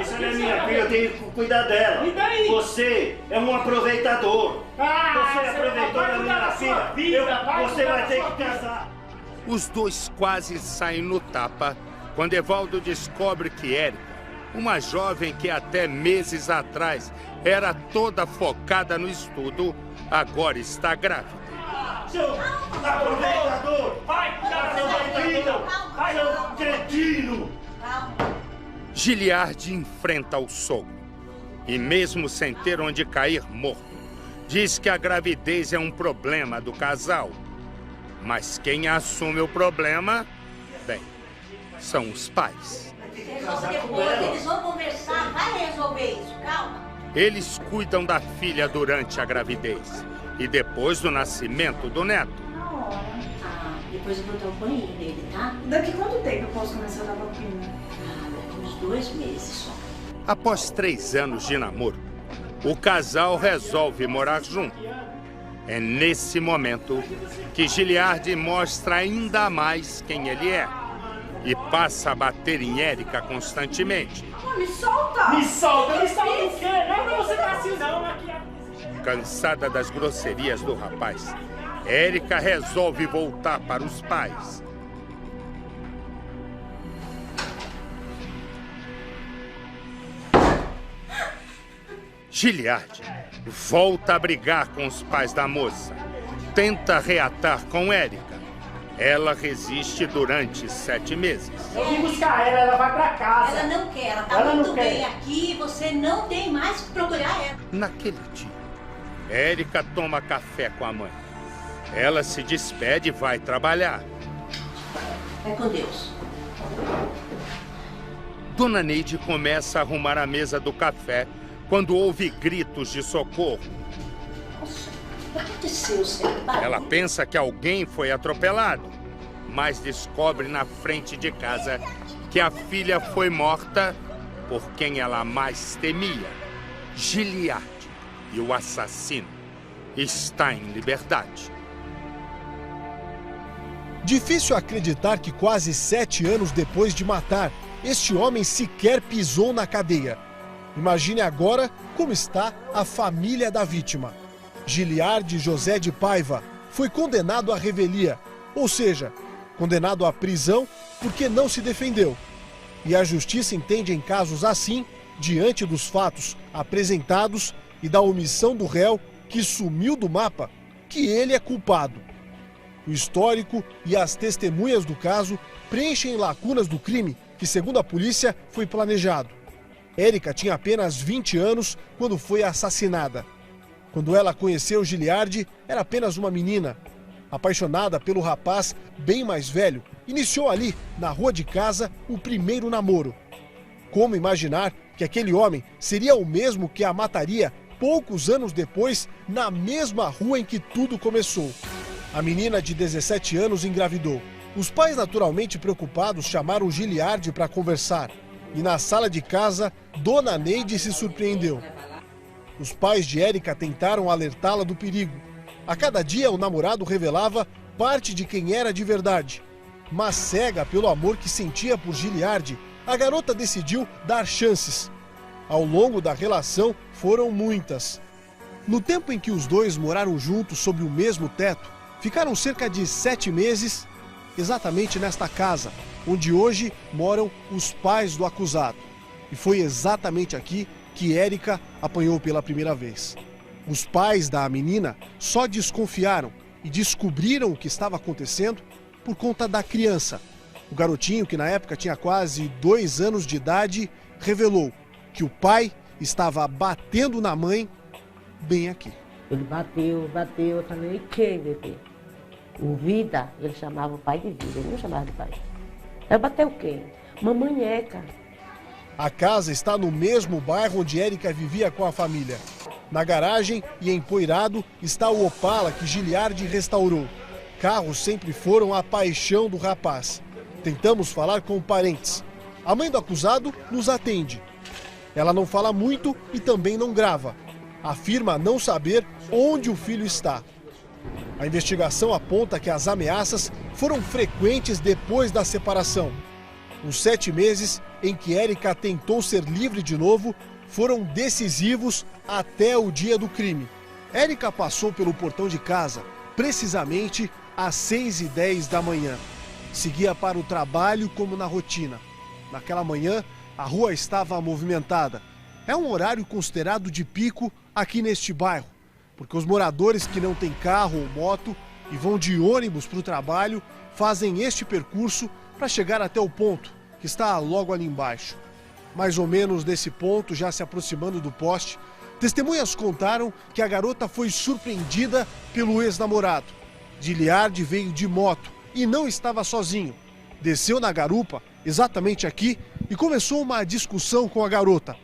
S2: Essa não é minha filha, eu tenho que cuidar dela. E daí? Você é um aproveitador. Você aproveitou da minha filha. Você vai ter que casar.
S1: Os dois quase saem no tapa quando Evaldo descobre que Érica, uma jovem que até meses atrás era toda focada no estudo, agora está grávida.
S2: Seu aproveitador! Seu cretino!
S1: Giliardi enfrenta o sogro e, mesmo sem ter onde cair morto, diz que a gravidez é um problema do casal. Mas quem assume o problema, bem, são os pais.
S19: Depois eles vão conversar, vai resolver isso, calma.
S1: Eles cuidam da filha durante a gravidez e depois do nascimento do neto.
S19: Depois eu vou dar um banho nele, tá?
S4: Daqui quanto tempo eu posso começar a dar papinha?
S19: Daqui uns 2 meses só.
S1: Após 3 anos de namoro, o casal resolve morar junto. É nesse momento que Giliardi mostra ainda mais quem ele é e passa a bater em Érica constantemente.
S4: Me solta!
S2: Me solta! Me solta o quê? Não é pra você estar assim, não.
S1: Cansada das grosserias do rapaz, Érica resolve voltar para os pais. Giliardi volta a brigar com os pais da moça. Tenta reatar com Érica. Ela resiste durante 7 meses.
S2: Eu vim buscar ela vai pra casa.
S19: Ela não quer, ela tá muito bem aqui, você não tem mais que procurar ela.
S1: Naquele dia, Érica toma café com a mãe. Ela se despede e vai trabalhar.
S19: Vai com Deus.
S1: Dona Neide começa a arrumar a mesa do café quando ouve gritos de socorro.
S19: O que aconteceu, senhor?
S1: Ela pensa que alguém foi atropelado, mas descobre na frente de casa que a filha foi morta por quem ela mais temia, Giliardi, e o assassino está em liberdade.
S23: Difícil acreditar que quase 7 anos depois de matar, este homem sequer pisou na cadeia. Imagine agora como está a família da vítima. Giliardi José de Paiva foi condenado à revelia, ou seja, condenado à prisão porque não se defendeu. E a justiça entende em casos assim, diante dos fatos apresentados e da omissão do réu que sumiu do mapa, que ele é culpado. O histórico e as testemunhas do caso preenchem lacunas do crime que, segundo a polícia, foi planejado. Érica tinha apenas 20 anos quando foi assassinada. Quando ela conheceu Giliardi, era apenas uma menina. Apaixonada pelo rapaz bem mais velho, iniciou ali, na rua de casa, o primeiro namoro. Como imaginar que aquele homem seria o mesmo que a mataria poucos anos depois, na mesma rua em que tudo começou? A menina de 17 anos engravidou. Os pais, naturalmente preocupados, chamaram Giliardi para conversar. E na sala de casa, Dona Neide se surpreendeu. Os pais de Érica tentaram alertá-la do perigo. A cada dia, o namorado revelava parte de quem era de verdade. Mas cega pelo amor que sentia por Giliardi, a garota decidiu dar chances. Ao longo da relação, foram muitas. No tempo em que os dois moraram juntos sob o mesmo teto, ficaram cerca de 7 meses, exatamente nesta casa, onde hoje moram os pais do acusado. E foi exatamente aqui que Érica apanhou pela primeira vez. Os pais da menina só desconfiaram e descobriram o que estava acontecendo por conta da criança. O garotinho, que na época tinha quase 2 anos de idade, revelou que o pai estava batendo na mãe bem aqui.
S5: Ele bateu, eu falei, quem, bebê? O Vida, ele chamava o pai de Vida, ele não chamava de pai. Vai bater quem? Mamãe Eca.
S23: A casa está no mesmo bairro onde Érica vivia com a família. Na garagem e empoeirado está o Opala que Giliardi restaurou. Carros sempre foram a paixão do rapaz. Tentamos falar com parentes. A mãe do acusado nos atende. Ela não fala muito e também não grava. Afirma não saber onde o filho está. A investigação aponta que as ameaças foram frequentes depois da separação. Os 7 meses em que Érica tentou ser livre de novo foram decisivos até o dia do crime. Érica passou pelo portão de casa, precisamente às 6h10 da manhã. Seguia para o trabalho como na rotina. Naquela manhã, a rua estava movimentada. É um horário considerado de pico aqui neste bairro, porque os moradores que não têm carro ou moto e vão de ônibus para o trabalho fazem este percurso para chegar até o ponto, que está logo ali embaixo. Mais ou menos desse ponto, já se aproximando do poste, testemunhas contaram que a garota foi surpreendida pelo ex-namorado. Giliardi veio de moto e não estava sozinho. Desceu na garupa, exatamente aqui, e começou uma discussão com a garota.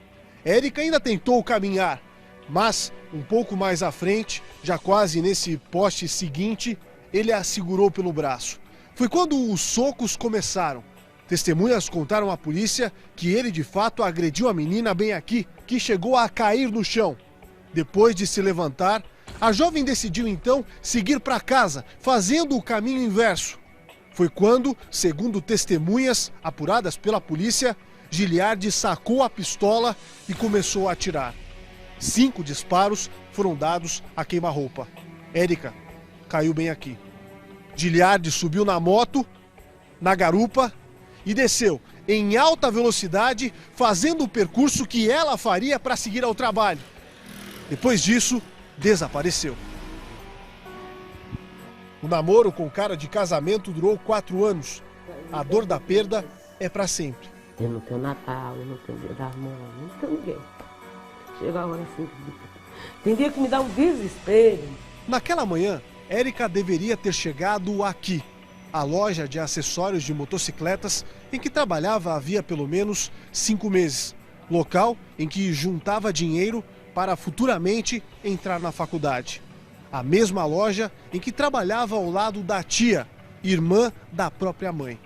S23: Érica ainda tentou caminhar, mas um pouco mais à frente, já quase nesse poste seguinte, ele a segurou pelo braço. Foi quando os socos começaram. Testemunhas contaram à polícia que ele de fato agrediu a menina bem aqui, que chegou a cair no chão. Depois de se levantar, a jovem decidiu então seguir para casa, fazendo o caminho inverso. Foi quando, segundo testemunhas apuradas pela polícia, Giliardi sacou a pistola e começou a atirar. 5 disparos foram dados a queima-roupa. Érica caiu bem aqui. Giliardi subiu na moto, na garupa, e desceu em alta velocidade, fazendo o percurso que ela faria para seguir ao trabalho. Depois disso, desapareceu. O namoro com cara de casamento durou 4 anos. A dor da perda é para sempre.
S5: Eu não tenho Natal, eu não tenho Dia das Mães, não tenho ninguém. Chega a hora assim, tem dia que me dá um desespero.
S23: Naquela manhã, Érica deveria ter chegado aqui, a loja de acessórios de motocicletas em que trabalhava havia pelo menos 5 meses. Local em que juntava dinheiro para futuramente entrar na faculdade. A mesma loja em que trabalhava ao lado da tia, irmã da própria mãe.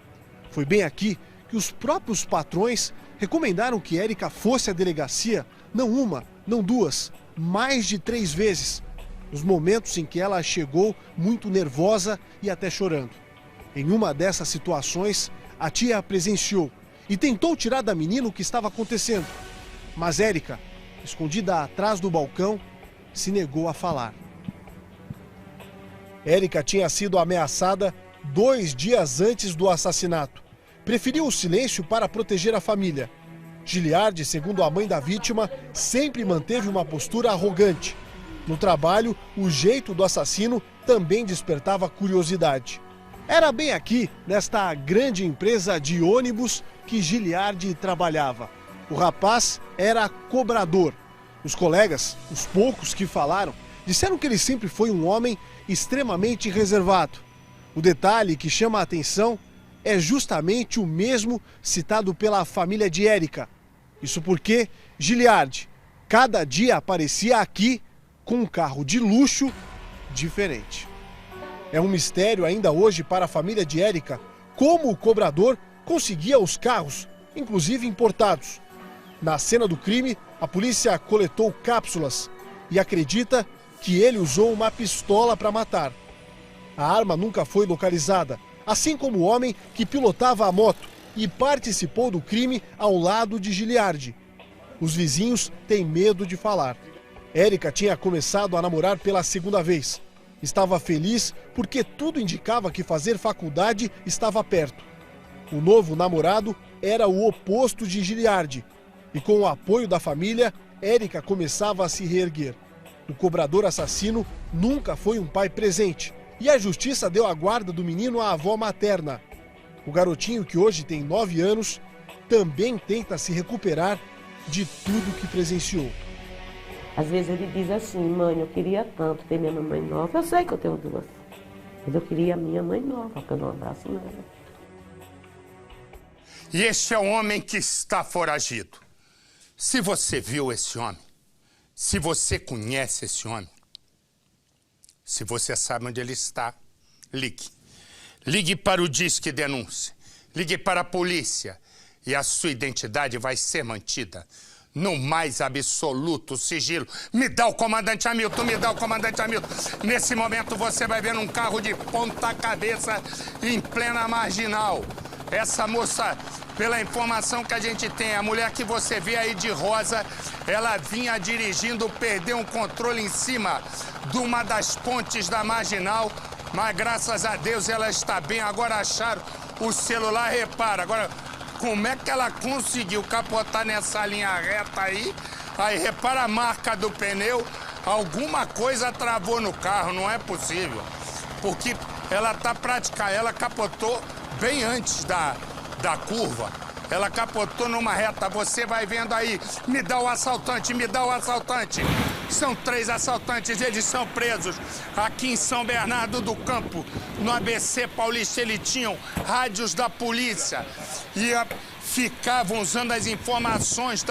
S23: Foi bem aqui que os próprios patrões recomendaram que Érica fosse à delegacia, não uma, não 2, mais de 3 vezes, nos momentos em que ela chegou muito nervosa e até chorando. Em uma dessas situações, a tia a presenciou e tentou tirar da menina o que estava acontecendo. Mas Érica, escondida atrás do balcão, se negou a falar. Érica tinha sido ameaçada 2 dias antes do assassinato. Preferiu o silêncio para proteger a família. Giliardi, segundo a mãe da vítima, sempre manteve uma postura arrogante. No trabalho, o jeito do assassino também despertava curiosidade. Era bem aqui, nesta grande empresa de ônibus, que Giliardi trabalhava. O rapaz era cobrador. Os colegas, os poucos que falaram, disseram que ele sempre foi um homem extremamente reservado. O detalhe que chama a atenção é justamente o mesmo citado pela família de Érica. Isso porque Giliardi, cada dia aparecia aqui com um carro de luxo diferente. É um mistério ainda hoje para a família de Érica como o cobrador conseguia os carros, inclusive importados. Na cena do crime, a polícia coletou cápsulas e acredita que ele usou uma pistola para matar. A arma nunca foi localizada, assim como o homem que pilotava a moto e participou do crime ao lado de Giliardi. Os vizinhos têm medo de falar. Érica tinha começado a namorar pela segunda vez. Estava feliz porque tudo indicava que fazer faculdade estava perto. O novo namorado era o oposto de Giliardi. E com o apoio da família, Érica começava a se reerguer. O cobrador assassino nunca foi um pai presente. E a justiça deu a guarda do menino à avó materna. O garotinho, que hoje tem 9 anos, também tenta se recuperar de tudo que presenciou.
S5: Às vezes ele diz assim: mãe, eu queria tanto ter minha mamãe nova. Eu sei que eu tenho 2, mas eu queria a minha mãe nova, que eu não abraço nela.
S1: E este é o homem que está foragido. Se você viu esse homem, se você conhece esse homem, se você sabe onde ele está, ligue. Ligue para o Disque Denúncia. Ligue para a polícia. E a sua identidade vai ser mantida no mais absoluto sigilo. Me dá o comandante Hamilton, me dá o comandante Hamilton. Nesse momento você vai ver um carro de ponta cabeça em plena marginal. Essa moça, pela informação que a gente tem, a mulher que você vê aí de rosa, ela vinha dirigindo, perdeu um controle em cima de uma das pontes da marginal, mas graças a Deus ela está bem. Agora acharam o celular, repara, agora como é que ela conseguiu capotar nessa linha reta aí? Aí repara a marca do pneu, alguma coisa travou no carro, não é possível, porque ela tá praticando, ela capotou bem antes da curva. Ela capotou numa reta, você vai vendo aí. Me dá o assaltante, me dá o assaltante. São 3 assaltantes, eles são presos aqui em São Bernardo do Campo, no ABC Paulista. Eles tinham rádios da polícia e ficavam usando as informações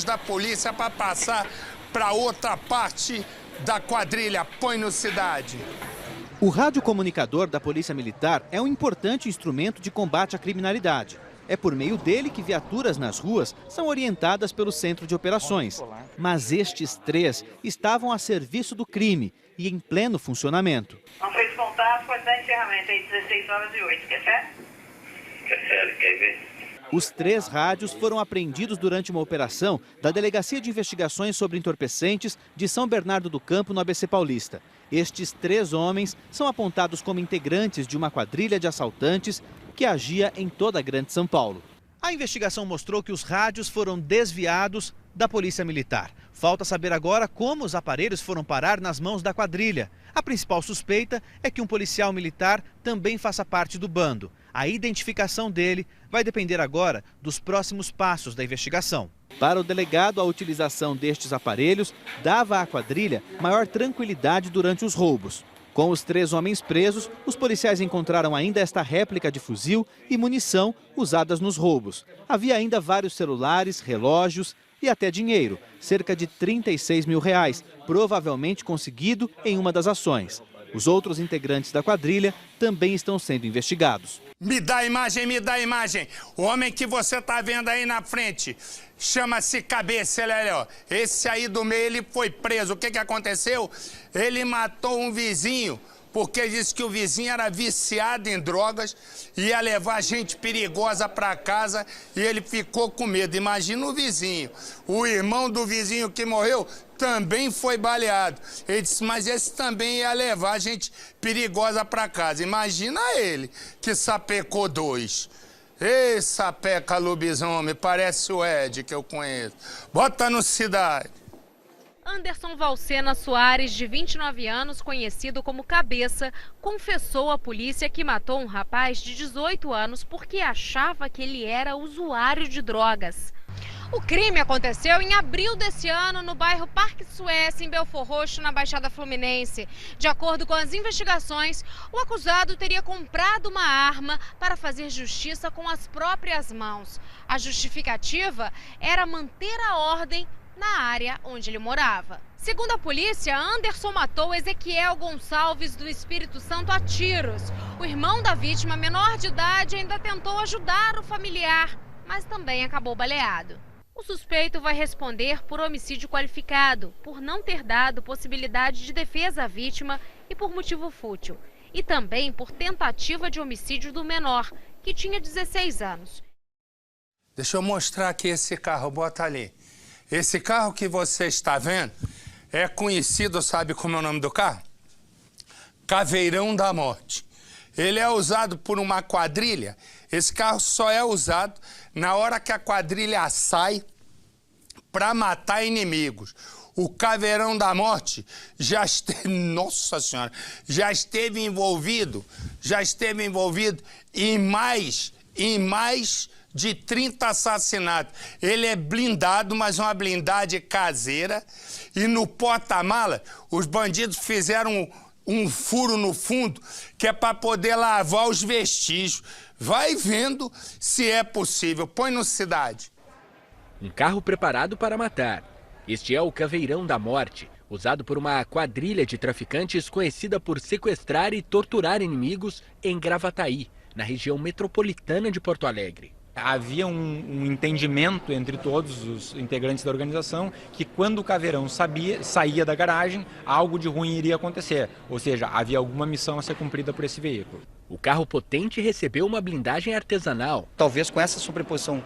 S1: da polícia, para passar para outra parte da quadrilha. Põe no Cidade.
S10: O radiocomunicador da Polícia Militar é um importante instrumento de combate à criminalidade. É por meio dele que viaturas nas ruas são orientadas pelo centro de operações. Mas estes 3 estavam a serviço do crime e em pleno funcionamento.
S6: Não fez contato, pode dar encerramento aí, 16h08, quer ser? Quer ver?
S10: Os 3 rádios foram apreendidos durante uma operação da Delegacia de Investigações sobre Entorpecentes de São Bernardo do Campo, no ABC Paulista. Estes 3 homens são apontados como integrantes de uma quadrilha de assaltantes que agia em toda a Grande São Paulo. A investigação mostrou que os rádios foram desviados da Polícia Militar. Falta saber agora como os aparelhos foram parar nas mãos da quadrilha. A principal suspeita é que um policial militar também faça parte do bando. A identificação dele vai depender agora dos próximos passos da investigação. Para o delegado, a utilização destes aparelhos dava à quadrilha maior tranquilidade durante os roubos. Com os 3 homens presos, os policiais encontraram ainda esta réplica de fuzil e munição usadas nos roubos. Havia ainda vários celulares, relógios e até dinheiro, cerca de R$36 mil, provavelmente conseguido em uma das ações. Os outros integrantes da quadrilha também estão sendo investigados.
S1: Me dá a imagem, me dá a imagem. O homem que você está vendo aí na frente chama-se Cabeça, ó. Esse aí do meio, ele foi preso. O que aconteceu? Ele matou um vizinho, porque disse que o vizinho era viciado em drogas, ia levar gente perigosa para casa e ele ficou com medo. Imagina o vizinho. O irmão do vizinho que morreu também foi baleado. Ele disse, mas esse também ia levar gente perigosa para casa. Imagina ele, que sapecou 2. Ei, sapeca lobisomem, parece o Ed que eu conheço. Bota no Cidade.
S17: Anderson Valcena Soares, de 29 anos, conhecido como Cabeça, confessou à polícia que matou um rapaz de 18 anos porque achava que ele era usuário de drogas. O crime aconteceu em abril desse ano no bairro Parque Suécia, em Belfor Roxo, na Baixada Fluminense. De acordo com as investigações, o acusado teria comprado uma arma para fazer justiça com as próprias mãos. A justificativa era manter a ordem na área onde ele morava. Segundo a polícia, Anderson matou Ezequiel Gonçalves do Espírito Santo a tiros. O irmão da vítima, menor de idade, ainda tentou ajudar o familiar, mas também acabou baleado. O suspeito vai responder por homicídio qualificado, por não ter dado possibilidade de defesa à vítima e por motivo fútil. E também por tentativa de homicídio do menor, que tinha 16 anos.
S1: Deixa eu mostrar aqui esse carro, bota ali. Esse carro que você está vendo é conhecido, sabe como é o nome do carro? Caveirão da Morte. Ele é usado por uma quadrilha. Esse carro só é usado na hora que a quadrilha sai para matar inimigos. O Caveirão da Morte já esteve, nossa senhora, já esteve envolvido em mais de 30 assassinatos. Ele é blindado, mas uma blindagem caseira. E no porta-mala, os bandidos fizeram um furo no fundo, que é para poder lavar os vestígios. Vai vendo se é possível. Põe no Cidade.
S7: Um carro preparado para matar. Este é o Caveirão da Morte, usado por uma quadrilha de traficantes conhecida por sequestrar e torturar inimigos em Gravataí, na região metropolitana de Porto Alegre.
S8: Havia um entendimento entre todos os integrantes da organização que quando o Caveirão saía da garagem, algo de ruim iria acontecer. Ou seja, havia alguma missão a ser cumprida por esse veículo.
S7: O carro potente recebeu uma blindagem artesanal.
S9: Talvez com essa sobreposição,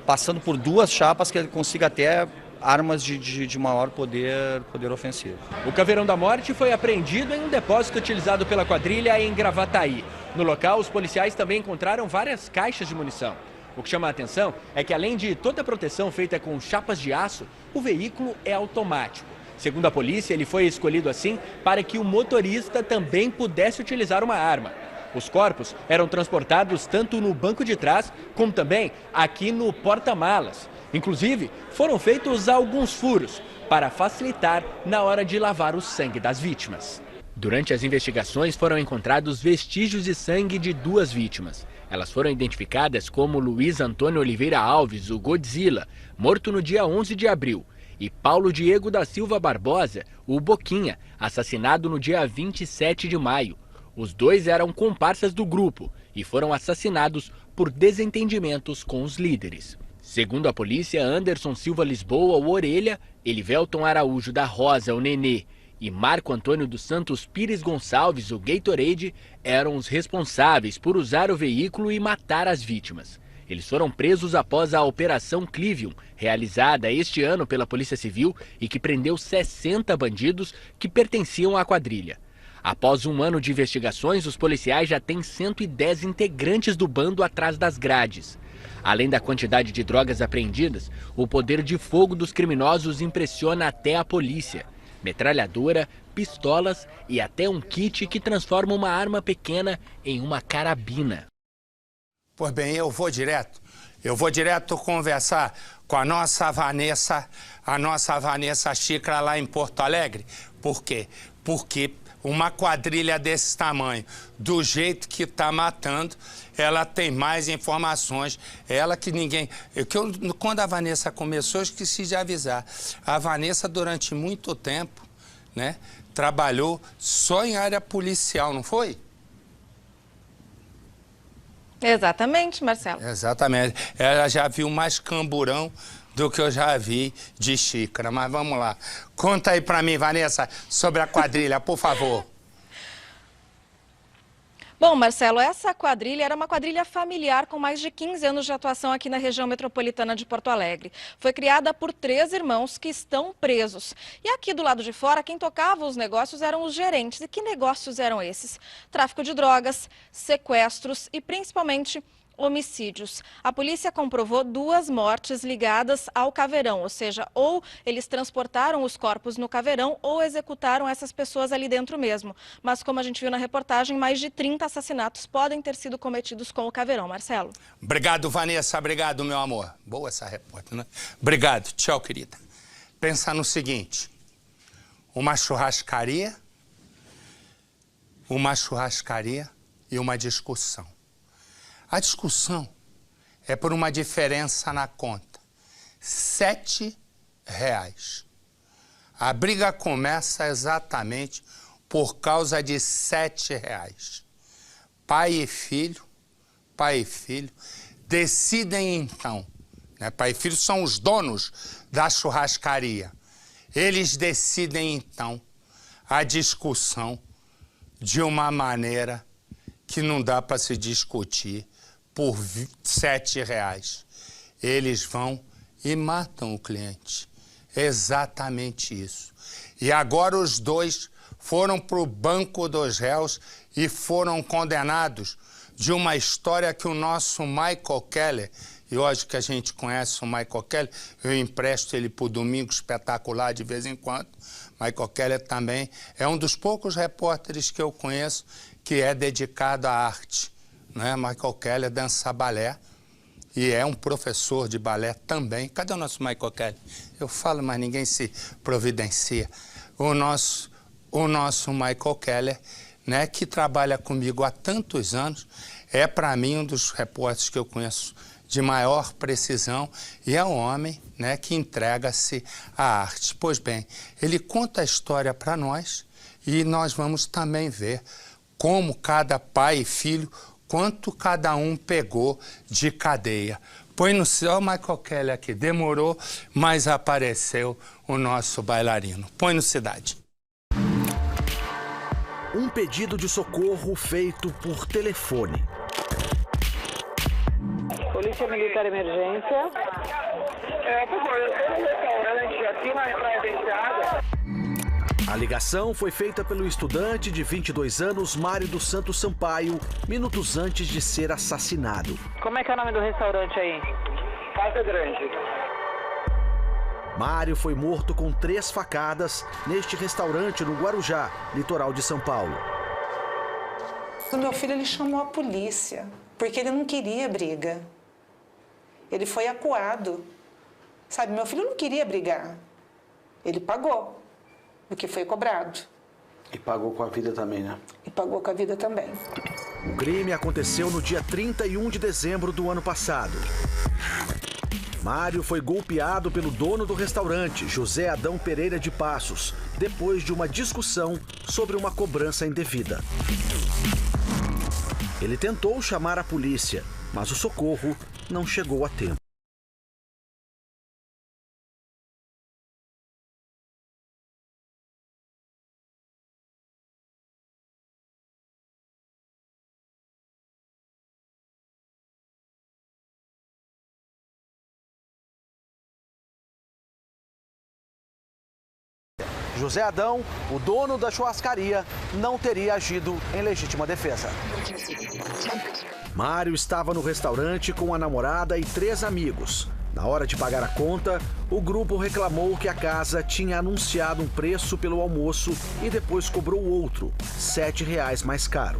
S9: passando por duas chapas, que ele consiga até armas de maior poder ofensivo.
S7: O Caveirão da Morte foi apreendido em um depósito utilizado pela quadrilha em Gravataí. No local, os policiais também encontraram várias caixas de munição. O que chama a atenção é que, além de toda a proteção feita com chapas de aço, o veículo é automático. Segundo a polícia, ele foi escolhido assim para que o motorista também pudesse utilizar uma arma. Os corpos eram transportados tanto no banco de trás, como também aqui no porta-malas. Inclusive, foram feitos alguns furos para facilitar na hora de lavar o sangue das vítimas. Durante as investigações foram encontrados vestígios de sangue de duas vítimas. Elas foram identificadas como Luiz Antônio Oliveira Alves, o Godzilla, morto no dia 11 de abril, e Paulo Diego da Silva Barbosa, o Boquinha, assassinado no dia 27 de maio. Os dois eram comparsas do grupo e foram assassinados por desentendimentos com os líderes. Segundo a polícia, Anderson Silva Lisboa, o Orelha, Elivelton Araújo da Rosa, o Nenê, e Marco Antônio dos Santos Pires Gonçalves, o Gatorade, eram os responsáveis por usar o veículo e matar as vítimas. Eles foram presos após a Operação Clivium, realizada este ano pela Polícia Civil e que prendeu 60 bandidos que pertenciam à quadrilha. Após um ano de investigações, os policiais já têm 110 integrantes do bando atrás das grades. Além da quantidade de drogas apreendidas, o poder de fogo dos criminosos impressiona até a polícia. Metralhadora, pistolas e até um kit que transforma uma arma pequena em uma carabina.
S1: Pois bem, eu vou direto conversar com a nossa Vanessa Xícara lá em Porto Alegre. Por quê? Porque uma quadrilha desse tamanho, do jeito que está matando, ela tem mais informações. Ela que ninguém... Quando a Vanessa começou, eu esqueci de avisar. A Vanessa, durante muito tempo, né, trabalhou só em área policial, não foi?
S24: Exatamente, Marcelo.
S1: Exatamente. Ela já viu mais camburão do que eu já vi de xícara. Mas vamos lá. Conta aí pra mim, Vanessa, sobre a quadrilha, por favor.
S24: Bom, Marcelo, essa quadrilha era uma quadrilha familiar com mais de 15 anos de atuação aqui na região metropolitana de Porto Alegre. Foi criada por 3 irmãos que estão presos. E aqui do lado de fora, quem tocava os negócios eram os gerentes. E que negócios eram esses? Tráfico de drogas, sequestros e principalmente homicídios. A polícia comprovou 2 mortes ligadas ao caveirão, ou seja, ou eles transportaram os corpos no caveirão ou executaram essas pessoas ali dentro mesmo. Mas como a gente viu na reportagem, mais de 30 assassinatos podem ter sido cometidos com o caveirão. Marcelo.
S1: Obrigado, Vanessa. Obrigado, meu amor. Boa essa repórter, né? Obrigado. Tchau, querida. Pensa no seguinte. Uma churrascaria e uma discussão. A discussão é por uma diferença na conta. R$ 7. A briga começa exatamente por causa de R$ 7. Pai e filho decidem então, né? Pai e filho são os donos da churrascaria. Eles decidem então a discussão de uma maneira que não dá para se discutir por R$ 7. Eles vão e matam o cliente. Exatamente isso. E agora os dois foram para o banco dos réus e foram condenados de uma história que o nosso Michael Keller, e hoje que a gente conhece o Michael Keller, eu empresto ele para o Domingo Espetacular de vez em quando. Michael Keller também é um dos poucos repórteres que eu conheço que é dedicado à arte, né? Michael Keller dança balé e é um professor de balé também. Cadê o nosso Michael Keller? Eu falo, mas ninguém se providencia. O nosso Michael Keller, né, que trabalha comigo há tantos anos, é para mim um dos repórteres que eu conheço de maior precisão e é um homem, né, que entrega-se à arte. Pois bem, ele conta a história para nós e nós vamos também ver como cada pai e filho, quanto cada um pegou de cadeia. Põe no céu o Michael Keller aqui, demorou, mas apareceu o nosso bailarino. Põe no Cidade.
S11: Um pedido de socorro feito por telefone.
S12: Polícia Militar Emergência. Por favor, eu estou no restaurante aqui na Praia da Enseada.
S11: A ligação foi feita pelo estudante de 22 anos, Mário dos Santos Sampaio, minutos antes de ser assassinado.
S12: Como é que é o nome do restaurante aí? Casa Grande.
S11: Mário foi morto com 3 facadas neste restaurante no Guarujá, litoral de São Paulo.
S13: O meu filho ele chamou a polícia, porque ele não queria briga. Ele foi acuado. Sabe, meu filho não queria brigar. Ele pagou o que foi cobrado.
S15: E pagou com a vida também, né?
S13: E pagou com a vida também.
S11: O crime aconteceu no dia 31 de dezembro do ano passado. Mário foi golpeado pelo dono do restaurante, José Adão Pereira de Passos, depois de uma discussão sobre uma cobrança indevida. Ele tentou chamar a polícia, mas o socorro não chegou a tempo. José Adão, o dono da churrascaria, não teria agido em legítima defesa. Mário estava no restaurante com a namorada e 3 amigos. Na hora de pagar a conta, o grupo reclamou que a casa tinha anunciado um preço pelo almoço e depois cobrou outro, R$ 7 mais caro.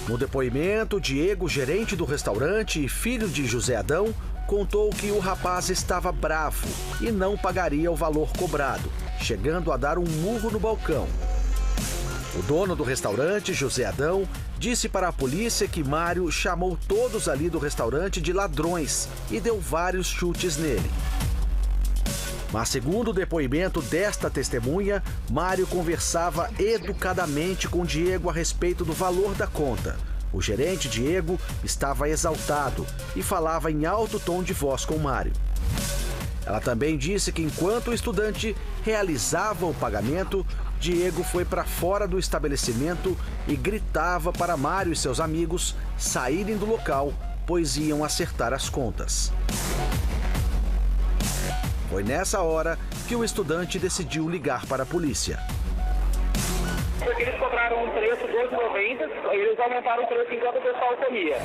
S11: No depoimento, Diego, gerente do restaurante e filho de José Adão, contou que o rapaz estava bravo e não pagaria o valor cobrado, chegando a dar um murro no balcão. O dono do restaurante, José Adão, disse para a polícia que Mário chamou todos ali do restaurante de ladrões e deu vários chutes nele. Mas segundo o depoimento desta testemunha, Mário conversava educadamente com Diego a respeito do valor da conta. O gerente Diego estava exaltado e falava em alto tom de voz com Mário. Ela também disse que enquanto o estudante realizava o pagamento, Diego foi para fora do estabelecimento e gritava para Mário e seus amigos saírem do local, pois iam acertar as contas. Foi nessa hora que o estudante decidiu ligar para a polícia.
S12: Porque eles cobraram colocaram um preço de R$2,90, eles aumentaram o preço enquanto o pessoal comia.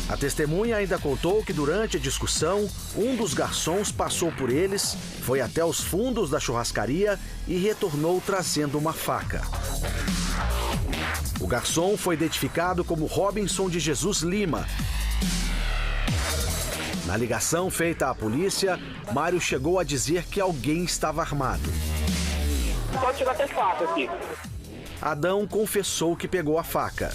S11: A testemunha ainda contou que durante a discussão, um dos garçons passou por eles, foi até os fundos da churrascaria e retornou trazendo uma faca. O garçom foi identificado como Robinson de Jesus Lima. Na ligação feita à polícia, Mário chegou a dizer que alguém estava armado.
S12: Pode tirar até faca aqui.
S11: Adão confessou que pegou a faca.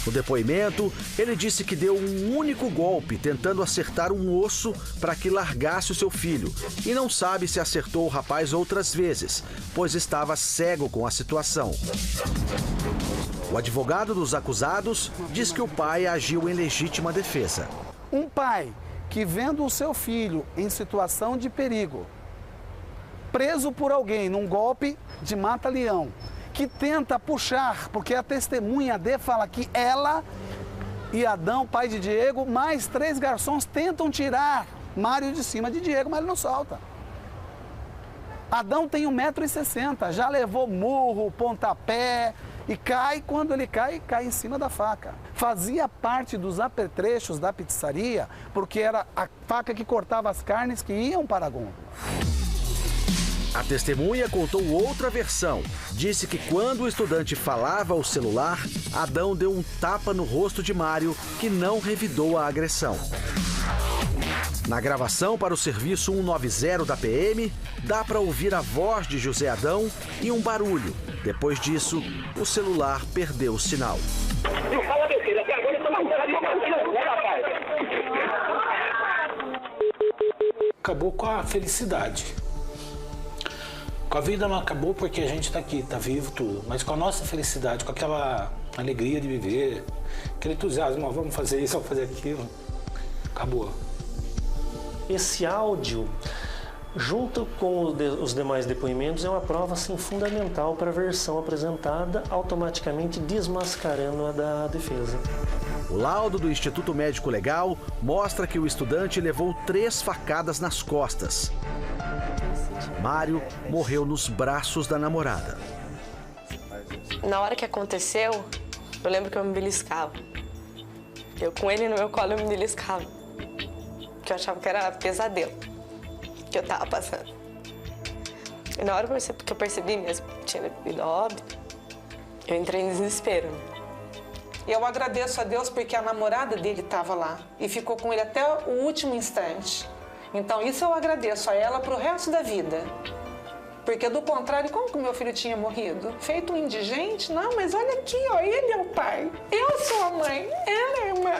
S11: No depoimento, ele disse que deu um único golpe tentando acertar um osso para que largasse o seu filho e não sabe se acertou o rapaz outras vezes, pois estava cego com a situação. O advogado dos acusados diz que o pai agiu em legítima defesa.
S14: Um pai que, vendo o seu filho em situação de perigo, preso por alguém num golpe de mata-leão, que tenta puxar, porque a testemunha D fala que ela e Adão, pai de Diego, mais 3 garçons tentam tirar Mário de cima de Diego, mas ele não solta. Adão tem 1,60 m, já levou murro, pontapé e cai, quando ele cai em cima da faca. Fazia parte dos apetrechos da pizzaria, porque era a faca que cortava as carnes que iam para a gôndola.
S11: A testemunha contou outra versão. Disse que quando o estudante falava ao celular, Adão deu um tapa no rosto de Mário, que não revidou a agressão. Na gravação para o serviço 190 da PM, dá para ouvir a voz de José Adão e um barulho. Depois disso, o celular perdeu o sinal.
S16: Acabou com a felicidade. Com a vida não acabou porque a gente está aqui, está vivo, tudo. Mas com a nossa felicidade, com aquela alegria de viver, aquele entusiasmo, vamos fazer isso, vamos fazer aquilo, acabou.
S18: Esse áudio, junto com os demais depoimentos, é uma prova assim, fundamental para a versão apresentada, automaticamente desmascarando a da defesa.
S11: O laudo do Instituto Médico Legal mostra que o estudante levou 3 facadas nas costas. Mário morreu nos braços da namorada.
S20: Na hora que aconteceu, eu lembro que eu me beliscava. Eu com ele no meu colo, eu me beliscava. Porque eu achava que era pesadelo que eu tava passando. E na hora que eu percebi mesmo que tinha ido a óbito, eu entrei em desespero.
S13: E eu agradeço a Deus porque a namorada dele estava lá e ficou com ele até o último instante. Então isso eu agradeço a ela pro resto da vida. Porque do contrário, como que o meu filho tinha morrido? Feito um indigente? Não, mas olha aqui, ó, ele é o pai, eu sou a mãe, ela é a irmã.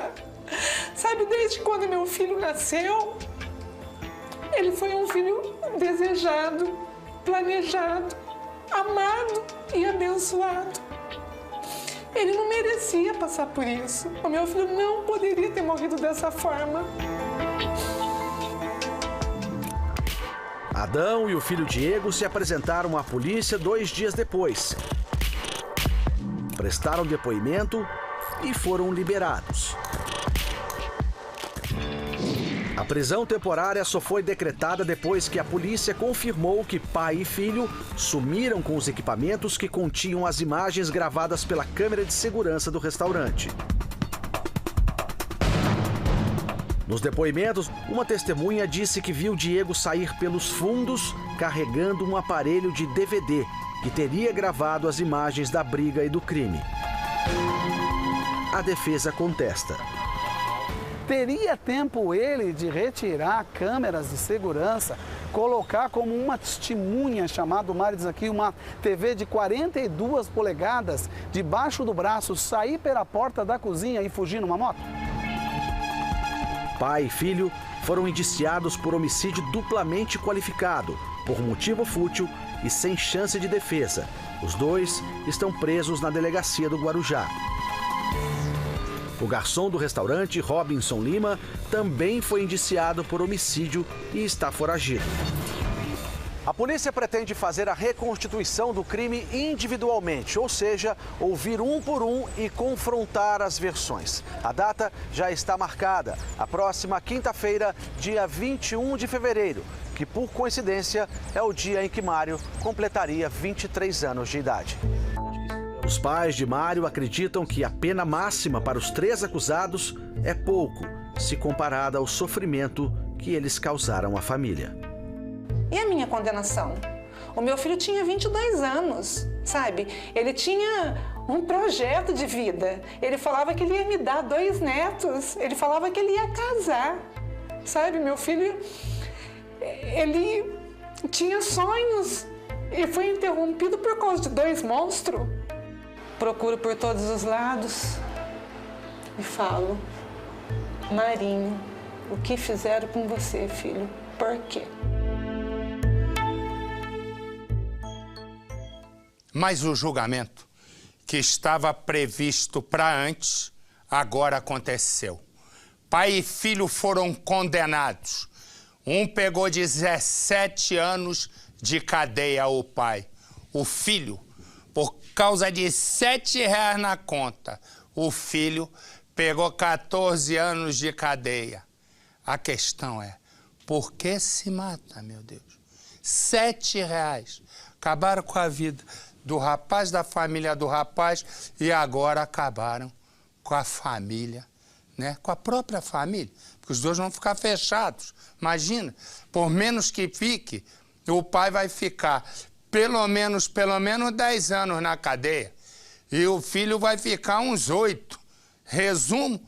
S13: Sabe, desde quando meu filho nasceu, ele foi um filho desejado, planejado, amado e abençoado. Ele não merecia passar por isso. O meu filho não poderia ter morrido dessa forma.
S11: Adão e o filho Diego se apresentaram à polícia 2 dias depois. Prestaram depoimento e foram liberados. A prisão temporária só foi decretada depois que a polícia confirmou que pai e filho sumiram com os equipamentos que continham as imagens gravadas pela câmera de segurança do restaurante. Nos depoimentos, uma testemunha disse que viu Diego sair pelos fundos carregando um aparelho de DVD que teria gravado as imagens da briga e do crime. A defesa contesta.
S14: Teria tempo ele de retirar câmeras de segurança, colocar como uma testemunha, chamado Mário diz aqui, uma TV de 42 polegadas debaixo do braço, sair pela porta da cozinha e fugir numa moto?
S11: Pai e filho foram indiciados por homicídio duplamente qualificado, por motivo fútil e sem chance de defesa. Os 2 estão presos na delegacia do Guarujá. O garçom do restaurante, Robinson Lima, também foi indiciado por homicídio e está foragido. A polícia pretende fazer a reconstituição do crime individualmente, ou seja, ouvir um por um e confrontar as versões. A data já está marcada, a próxima quinta-feira, dia 21 de fevereiro, que, por coincidência, é o dia em que Mário completaria 23 anos de idade. Os pais de Mário acreditam que a pena máxima para os 3 acusados é pouco, se comparada ao sofrimento que eles causaram à família.
S13: E a minha condenação? O meu filho tinha 22 anos, sabe? Ele tinha um projeto de vida. Ele falava que ele ia me dar 2 netos. Ele falava que ele ia casar, sabe? Meu filho, ele tinha sonhos e foi interrompido por causa de 2 monstros. Procuro por todos os lados e falo: Marinho, o que fizeram com você, filho? Por quê?
S1: Mas o julgamento que estava previsto para antes, agora aconteceu. Pai e filho foram condenados. Um pegou 17 anos de cadeia, o pai. O filho, por causa de R$7 na conta, o filho pegou 14 anos de cadeia. A questão é, por que se mata, meu Deus? R$7. Acabaram com a vida do rapaz, da família do rapaz, e agora acabaram com a família, né? Com a própria família, porque os dois vão ficar fechados. Imagina, por menos que fique, o pai vai ficar pelo menos 10 anos na cadeia e o filho vai ficar uns 8. Resumo,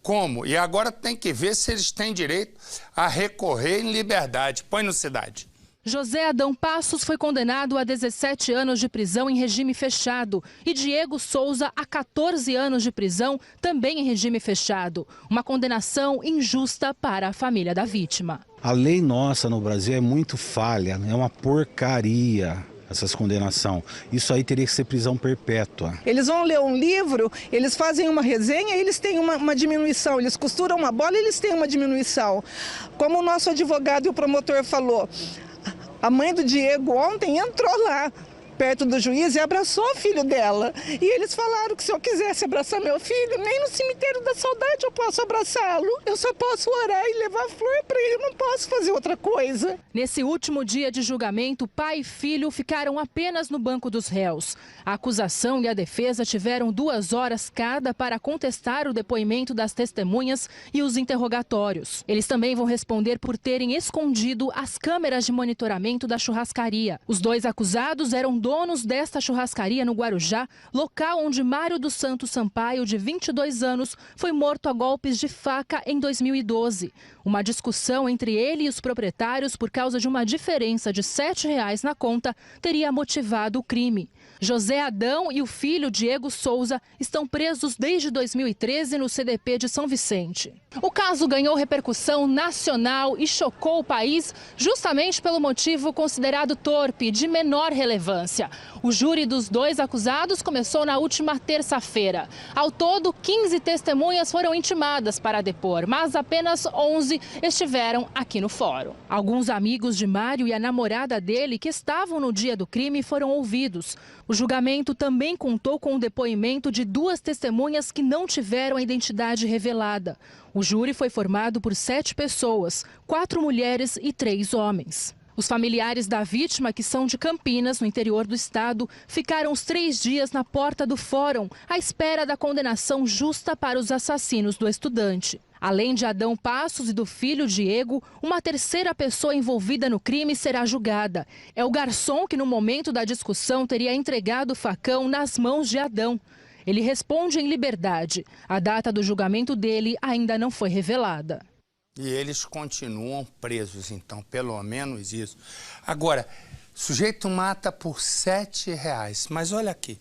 S1: como? E agora tem que ver se eles têm direito a recorrer em liberdade. Põe no Cidade.
S3: José Adão Passos foi condenado a 17 anos de prisão em regime fechado e Diego Souza a 14 anos de prisão, também em regime fechado. Uma condenação injusta para a família da vítima.
S4: A lei nossa no Brasil é muito falha, é uma porcaria essas condenações. Isso aí teria que ser prisão perpétua.
S21: Eles vão ler um livro, eles fazem uma resenha e eles têm uma diminuição. Eles costuram uma bola e eles têm uma diminuição. Como o nosso advogado e o promotor falou, a mãe do Diego ontem entrou lá, perto do juiz, e abraçou o filho dela. E eles falaram que se eu quisesse abraçar meu filho, nem no cemitério da saudade eu posso abraçá-lo. Eu só posso orar e levar flor para ele, eu não posso fazer outra coisa.
S3: Nesse último dia de julgamento, pai e filho ficaram apenas no banco dos réus. A acusação e a defesa tiveram 2 horas cada para contestar o depoimento das testemunhas e os interrogatórios. Eles também vão responder por terem escondido as câmeras de monitoramento da churrascaria. Os 2 acusados eram donos desta churrascaria no Guarujá, local onde Mário dos Santos Sampaio, de 22 anos, foi morto a golpes de faca em 2012. Uma discussão entre ele e os proprietários por causa de uma diferença de R$7 na conta teria motivado o crime. José Adão e o filho Diego Souza estão presos desde 2013 no CDP de São Vicente. O caso ganhou repercussão nacional e chocou o país justamente pelo motivo considerado torpe, de menor relevância. O júri dos 2 acusados começou na última terça-feira. Ao todo, 15 testemunhas foram intimadas para depor, mas apenas 11 estiveram aqui no fórum. Alguns amigos de Mário e a namorada dele, que estavam no dia do crime, foram ouvidos. O julgamento também contou com o depoimento de 2 testemunhas que não tiveram a identidade revelada. O júri foi formado por 7 pessoas, 4 mulheres e 3 homens. Os familiares da vítima, que são de Campinas, no interior do estado, ficaram os 3 dias na porta do fórum, à espera da condenação justa para os assassinos do estudante. Além de Adão Passos e do filho Diego, uma terceira pessoa envolvida no crime será julgada. É o garçom que, no momento da discussão, teria entregado o facão nas mãos de Adão. Ele responde em liberdade. A data do julgamento dele ainda não foi revelada.
S1: E eles continuam presos, então, pelo menos isso. Agora, o sujeito mata por R$7, mas olha aqui,